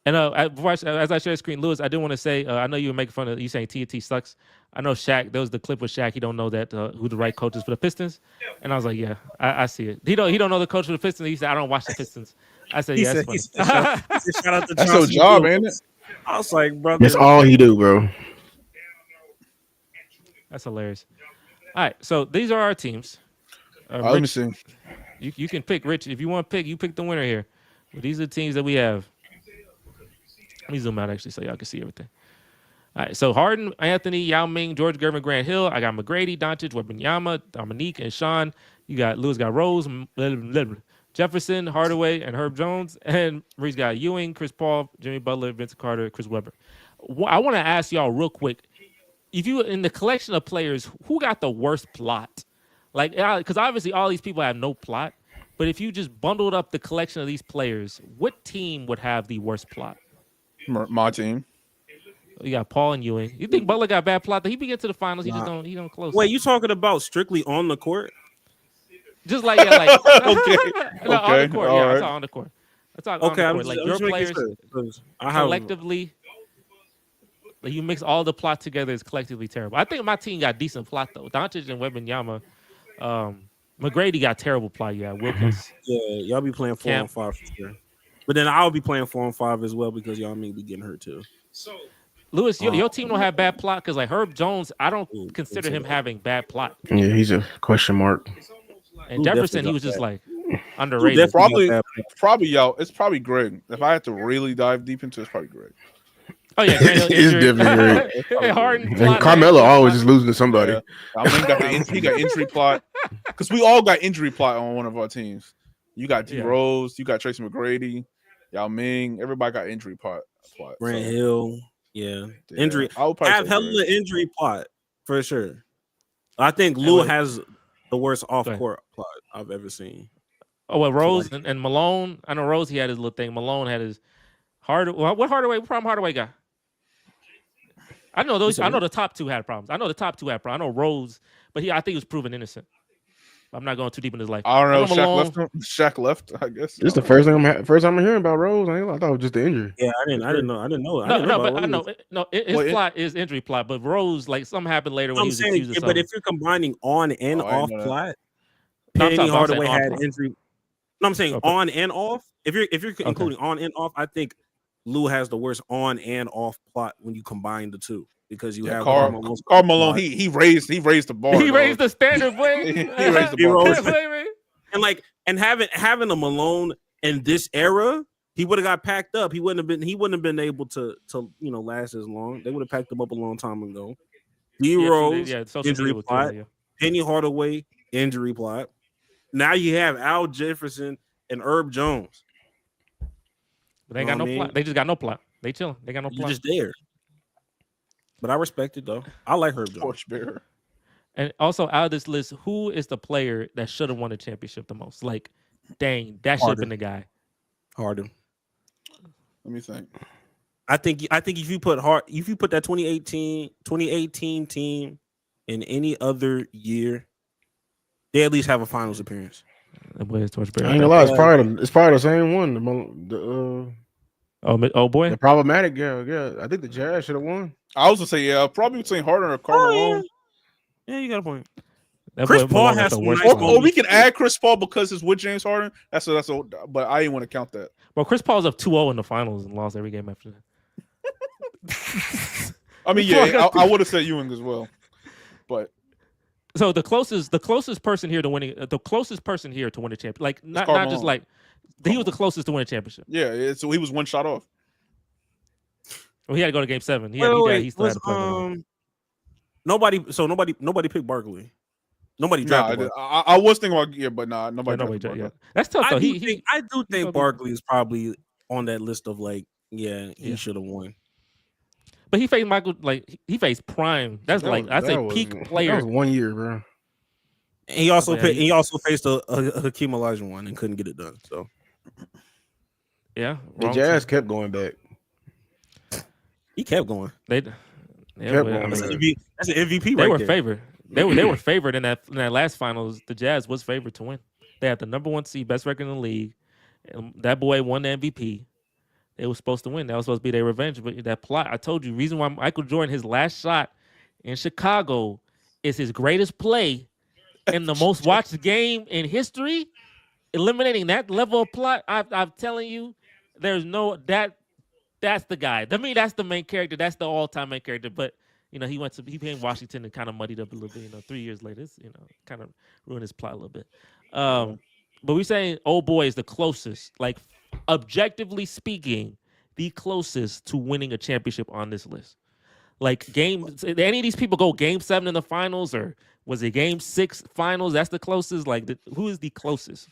S1: And as I share the screen, Lewis, I do want to say I know you were making fun of you saying TNT sucks. I know Shaq. There was the clip with Shaq. He don't know that who the right coach is for the Pistons, and I was like, yeah, I see it. He don't know the coach for the Pistons. He said, I don't watch the Pistons. I said, yeah, that's funny.
S5: He said, shout out to
S4: That's your
S5: Johnson
S4: job,
S5: Fields.
S4: ain't it?
S5: I was like, brother.
S3: That's all he do, bro.
S1: That's hilarious. All right, so these are our teams.
S4: Let me
S1: Rich,
S4: see.
S1: you can pick, Rich. If you want to pick, you pick the winner here. But these are the teams that we have. Let me zoom out actually so y'all can see everything. All right, so Harden, Anthony, Yao Ming, George Gervin, Grant Hill. I got McGrady, Doncic, Wembanyama, Dominique, and Sean. You got Lewis, got Rose, Jefferson, Hardaway, and Herb Jones. And Reese got Ewing, Chris Paul, Jimmy Butler, Vincent Carter, Chris Webber. I want to ask y'all real quick. If you in the collection of players, who got the worst plot? Like, because obviously all these people have no plot. But if you just bundled up the collection of these players, what team would have the worst plot?
S4: My team.
S1: You got Paul and Ewing. You think Butler got bad plot? He be get to the finals. He don't close.
S5: Wait, you talking about strictly on the court?
S1: Just like okay, no, on the court.
S4: all
S1: Yeah,
S4: right.
S1: I talk on the court. I talk on the court. Like your players collectively, like you mix all the plot together is collectively terrible. I think my team got decent plot though. Doncic and Wembanyama. McGrady got terrible plot. Yeah, Wilkins.
S5: Yeah, y'all be playing 4-on-5 for sure. But then I'll be playing 4-on-5 as well because y'all may be getting hurt too.
S1: Lewis, your team don't have bad plot because like Herb Jones, I don't consider him having bad plot.
S3: Yeah, he's a question mark.
S1: And Jefferson, he was just like underrated.
S4: Probably y'all. It's probably Greg. If I had to really dive deep into it, it's probably Greg.
S1: Oh yeah,
S3: It's definitely
S1: Greg.
S3: Harden. And Carmelo always is losing to somebody.
S4: Yeah. I mean, he got injury plot because we all got injury plot on one of our teams. You got D Rose, you got Tracy McGrady, Yao Ming. Everybody got injury plot.
S5: Grant Hill, injury. Have hella injury plot for sure. I think Lou has the worst off-court plot I've ever seen.
S1: Oh, well, Rose and Malone. I know Rose, he had his little thing. Malone had his what Hardaway? What problem Hardaway got? I know those. I know the top two had problems. I know I know Rose, but I think he was proven innocent. I'm not going too deep in his life.
S4: I don't know. Shaq left. I guess
S3: this is the first time I'm hearing about Rose. I thought it was just the injury.
S5: Yeah, I didn't know.
S1: His plot is injury plot, but Rose, like something happened later when he was accused of something.
S5: But if you're combining on and off plot, Penny Hardaway had injury. No, I'm saying on and off. If you're including on and off, I think Lou has the worst on and off plot when you combine the two because you have
S4: Karl Malone. He raised the bar.
S1: He raised the standard, boy.
S4: he raised the bar.
S5: and having a Malone in this era, he would have got packed up. He wouldn't have been able to last as long. They would have packed him up a long time ago. D Rose injury plot. Penny Hardaway injury plot. Now you have Al Jefferson and Herb Jones.
S1: But they got no plot. They just got no plot. They chilling. They got no plot.
S5: You're just there. But I respect it though. I like Herb Jones.
S4: Torchbearer.
S1: And also out of this list, who is the player that should have won the championship the most? Like, dang, that should have been the guy.
S5: Harden.
S4: Let me think.
S5: I think if you put that 2018 team in any other year, they at least have a finals appearance.
S1: That boy is Torchbearer.
S3: I ain't gonna lie, it's probably the same one.
S1: Boy,
S3: the problematic girl. Yeah, I think the Jazz should have won.
S4: I was gonna say probably between Harden or Karl Malone.
S5: Yeah, you got a point.
S1: Chris
S5: Paul has some nice
S4: we can add Chris Paul because it's with James Harden. That's but I didn't want to count that.
S1: Well, Chris Paul's up 2-0 in the finals and lost every game after
S4: that. I mean, yeah, I would have said Ewing as well, but.
S1: So the closest person here to winning the championship, like not just like he was the closest to win a championship.
S4: Yeah, so he was one shot off.
S1: Well, he had to go to Game 7. He still had to play.
S5: Nobody picked Barkley. Nobody drafted.
S4: I was thinking about but nobody drafted.
S1: Yeah. That's tough though.
S5: I do think Barkley is probably on that list of he should have won.
S1: But he faced Michael, like he faced prime. That's peak player.
S3: That was 1 year, bro.
S5: And he also faced a Hakeem Olajuwon and couldn't get it done. So
S1: yeah,
S3: the Jazz kept going back.
S5: He kept going.
S3: That's
S5: an MVP.
S1: They were favored. They were favored in that last finals. The Jazz was favored to win. They had the number 1 seed, best record in the league. And that boy won the MVP. They were supposed to win. That was supposed to be their revenge. But that plot, I told you, reason why Michael Jordan, his last shot in Chicago is his greatest play in the most watched game in history. Eliminating that level of plot, I'm telling you, there's no that's the guy. I mean, that's the main character. That's the all-time main character. But he came Washington and kind of muddied up a little bit. 3 years later, it's, kind of ruined his plot a little bit. But we're saying old boy is the closest, like objectively speaking, the closest to winning a championship on this list. Like any of these people go Game 7 in the finals, or was it Game 6 finals? That's the closest. Like who is the closest?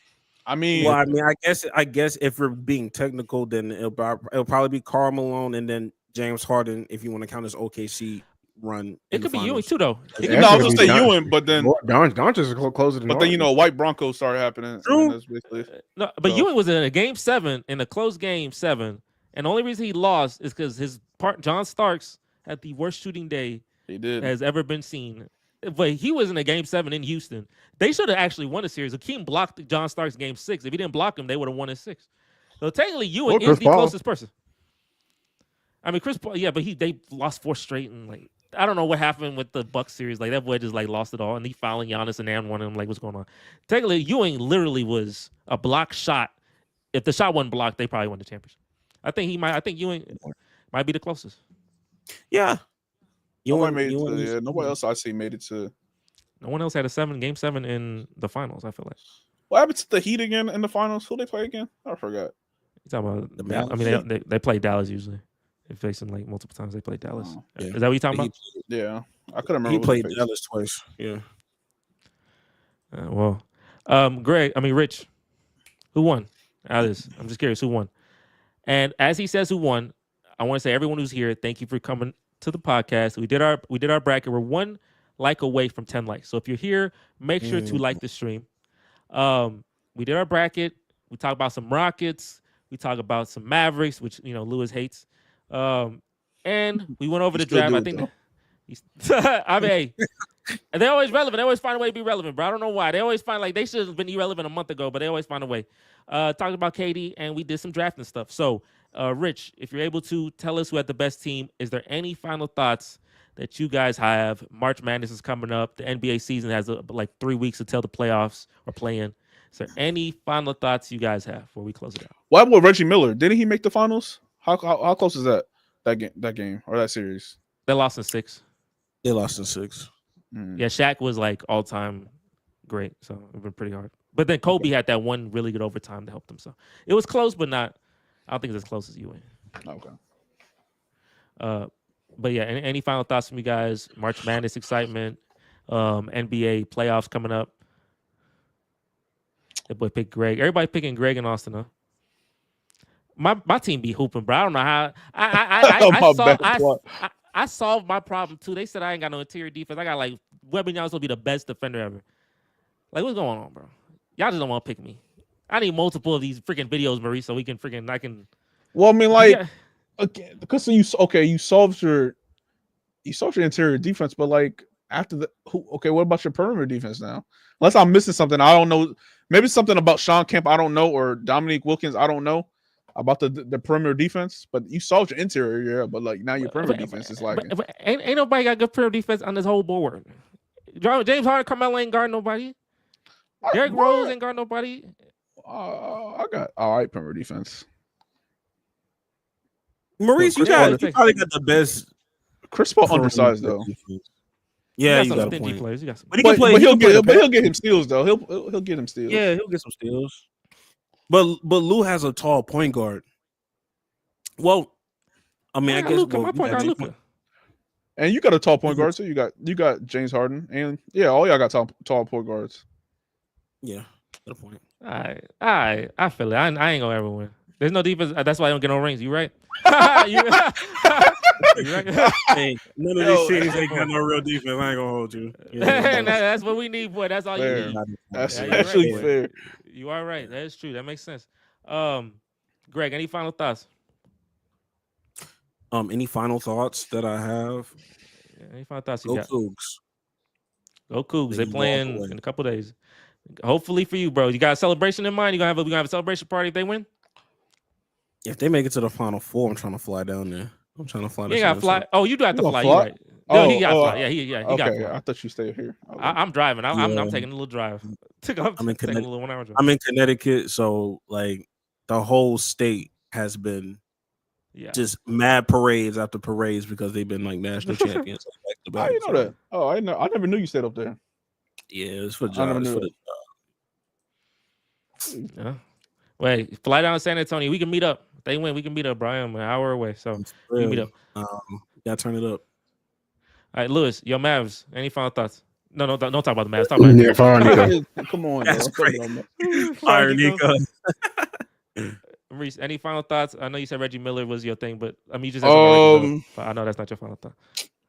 S4: I mean,
S5: Well, I mean, I guess if we're being technical, then it'll probably be Karl Malone and then James Harden if you want to count his OKC run.
S1: It could be Ewing too, though. It could
S3: Yeah,
S1: be
S4: I
S3: it's
S4: was
S3: gonna
S4: gonna
S3: be
S4: say
S3: Don-
S4: Ewing, but then
S3: Doncic is closer than.
S4: but then
S3: Harden.
S4: white Broncos started happening.
S5: True.
S4: And that's basically
S1: No, but
S4: So-
S1: Ewing was in a game 7 in a close game 7, and the only reason he lost is because his part John Starks had the worst shooting day
S4: he did.
S1: has ever been seen. But he was in a game 7 in Houston. They should have actually won the series. Akeem blocked John Starks game 6. If he didn't block him, they would have won in 6. So technically, Ewing
S3: Or
S1: is
S3: Chris
S1: the
S3: Paul.
S1: closest person. I mean, Chris Paul, yeah, but they lost 4 straight, and like I don't know what happened with the Bucks series. Like that boy just like lost it all, and he fouling Giannis and one of them. Like, what's going on? Technically, Ewing literally was a block shot. If the shot wasn't blocked, they probably won the championship. I think Ewing might be the closest.
S5: Yeah.
S4: Nobody made it to, nobody else I see made it to.
S1: No one else had a game 7 in the finals. I feel like.
S4: What happened to the Heat again in the finals? Who they play again? I forgot.
S1: You talking about
S5: The
S1: I mean, they play Dallas usually. They face them like multiple times. They play Dallas.
S4: Oh,
S5: yeah.
S1: Is that what you talking about?
S4: Yeah, I couldn't remember.
S5: He
S4: who they
S5: played
S4: faced.
S5: Dallas twice. Yeah.
S1: Rich, who won out of this? I'm just curious who won. And as he says who won, I want to say everyone who's here, thank you for coming to the podcast. We did our bracket. We're 1 like away from 10 likes. So if you're here, make sure to like the stream. We did our bracket. We talked about some Rockets. We talked about some Mavericks, which Lewis hates. And we went over the draft. I think I mean, hey, and they're always relevant. They always find a way to be relevant, bro. I don't know why. They always find like they should have been irrelevant a month ago, but they always find a way. Talked about KD, and we did some drafting stuff. So, Rich, if you're able to tell us who had the best team, is there any final thoughts that you guys have? March Madness is coming up. The NBA season has like 3 weeks until the playoffs are playing. Is there any final thoughts you guys have before we close it out?
S4: What happened with Reggie Miller? Didn't he make the finals? How close is that game or that series?
S1: They lost in 6.
S5: They lost in 6.
S1: Yeah, Shaq was like all time great, so it been pretty hard. But then Kobe had that one really good overtime to help them. So it was close, but not. I don't think it's as close as you win.
S4: Okay.
S1: But yeah, any final thoughts from you guys? March Madness excitement, NBA playoffs coming up. That boy picked Greg. Everybody picking Greg and Austin, huh? My team be hooping, bro. I don't know how. I solved my problem too. They said I ain't got no interior defense. I got like Wembanyama's will be the best defender ever. Like, what's going on, bro? Y'all just don't want to pick me. I need multiple of these freaking videos, Maurice, so I can.
S4: Well, I mean, like,
S1: Yeah.
S4: okay, because you solved your interior defense, but like after what about your perimeter defense now? Unless I'm missing something, I don't know. Maybe something about Sean Kemp, I don't know, or Dominique Wilkins, I don't know about the perimeter defense. But you solved your interior, yeah. But like now your perimeter defense is like
S1: ain't nobody got good perimeter defense on this whole board. James Harden, Carmelo ain't guard nobody. Derrick Rose ain't guard nobody.
S4: I got all right perimeter defense.
S5: Maurice, you probably got the best.
S4: Chris Paul undersized though.
S5: Yeah,
S1: you
S5: you
S1: got
S5: got
S1: some
S5: a
S1: stingy
S5: point.
S1: players. You got some.
S5: But he can play.
S4: He'll get him steals though. He'll get him steals.
S5: Yeah, he'll get some steals. But Lou has a tall point guard. Well, I mean, I guess
S1: Luka, my point guard, Luka.
S4: And you got a tall point guard, so you got James Harden, and yeah, all y'all got tall point guards.
S5: Yeah, good point.
S1: I feel it. I ain't gonna ever win. There's no defense. That's why I don't get no rings. You right? You right?
S5: Hey, none of these teams ain't got no real defense. I ain't gonna hold you.
S1: That's what we need, boy. That's all
S4: Fair.
S1: you need.
S4: That's
S1: Yeah, you're
S4: actually
S1: right,
S4: fair.
S1: You are right. That is true. That makes sense. Greg, any final thoughts?
S5: Any final thoughts that I have?
S1: Yeah, any final thoughts you
S5: Go
S1: got?
S5: Cougs.
S1: Go Cougs. They
S5: They
S1: playing
S5: walk away.
S1: in a couple days. Hopefully for you, bro. You got a celebration in mind? We gonna have a celebration party if they win?
S5: If they make it to the Final Four, I'm trying to fly down there. I'm trying to fly.
S1: You got to fly. Oh, you do have to
S4: You
S1: fly.
S4: gonna
S1: You
S4: fly?
S1: right? No, he got to
S4: Oh,
S1: fly. Yeah, he got
S4: Okay,
S1: to fly.
S4: I thought you stayed here.
S1: I'm driving. I'm
S5: Yeah.
S1: taking a little drive.
S5: I'm in
S1: taking a
S5: Connecticut.
S1: little 1 hour drive.
S5: I'm in Connecticut, so like the whole state has been
S1: Yeah.
S5: just mad parades after parades because they've been like national champions. Back to
S4: How
S5: back.
S4: you know that? Oh, I never knew you stayed up there.
S5: Yeah, it's for
S4: I never
S5: jobs.
S4: knew
S5: For
S4: that.
S5: the
S1: Yeah. Wait, fly down to San Antonio. We can meet up. If they win, we can meet up, Brian. An hour away. So we can meet up.
S5: Gotta turn it up.
S1: All right, Lewis, your Mavs. Any final thoughts? No, don't talk about the Mavs. Talk about
S3: Yeah, fire Nico.
S4: Come on,
S5: That's
S4: bro.
S5: crazy.
S1: Fire
S5: Fire
S1: Nico.
S5: Nico.
S1: Reese, any final thoughts? I know you said Reggie Miller was your thing, but I mean, you just said something about Reggie Miller. But I know that's not your final thought.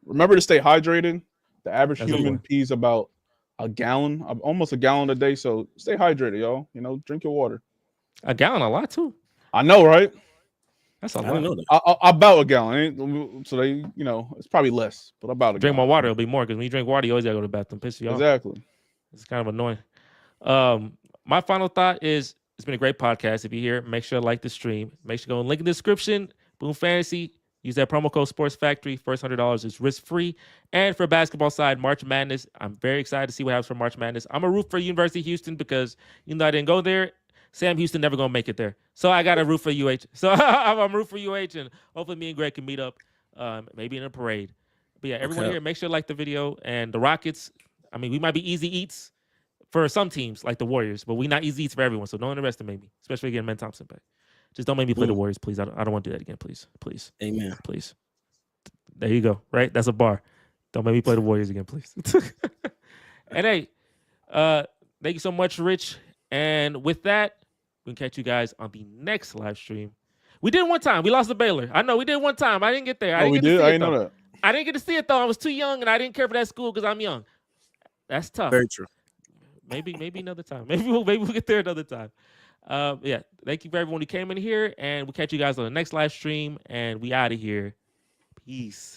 S4: Remember to stay hydrated. The average
S1: That's a
S4: human
S1: boy.
S4: pees about a gallon, almost a gallon a day. So stay hydrated, y'all. You know, drink your water.
S1: A gallon, a lot too.
S4: I know, right?
S1: That's a
S5: I
S1: lot.
S5: didn't know that.
S4: About a gallon. So they, you know, it's probably less, but about a
S1: Drink more
S4: gallon.
S1: water, it'll be more because when you drink water, you always gotta go to the bathroom. Piss you off.
S4: Exactly.
S1: It's kind of annoying. My final thought is it's been a great podcast. If you're here, make sure to like the stream. Make sure to go and link in the description. Boom Fantasy. Use that promo code Sports Factory. First $100 is risk free. And for basketball side, March Madness. I'm very excited to see what happens for March Madness. I'm a root for University of Houston because even though I didn't go there, Sam Houston never gonna make it there. So I got to root for UH. So I'm root for UH, and hopefully me and Greg can meet up, maybe in a parade. But yeah, everyone
S5: Okay.
S1: here, make sure to like the video. And the Rockets, I mean, we might be easy eats for some teams like the Warriors, but we not easy eats for everyone. So don't underestimate me, especially getting Ben Thompson back. Just don't make me play the Warriors, please. I don't want to do that again, please. Please.
S5: Amen.
S1: Please. There you go. Right? That's a bar. Don't make me play the Warriors again, please. And hey, thank you so much, Rich. And with that, we can catch you guys on the next live stream. We did it one time. We lost to Baylor. I know we did it one time. I didn't get there. I didn't get to see
S4: I
S1: it,
S4: didn't know
S1: though.
S4: that.
S1: I didn't get to see it though. I was too young and I didn't care for that school because I'm young. That's tough.
S5: Very true.
S1: Maybe another time. Maybe we'll get there another time. Yeah. Thank you for everyone who came in here, and we'll catch you guys on the next live stream. And we out of here. Peace.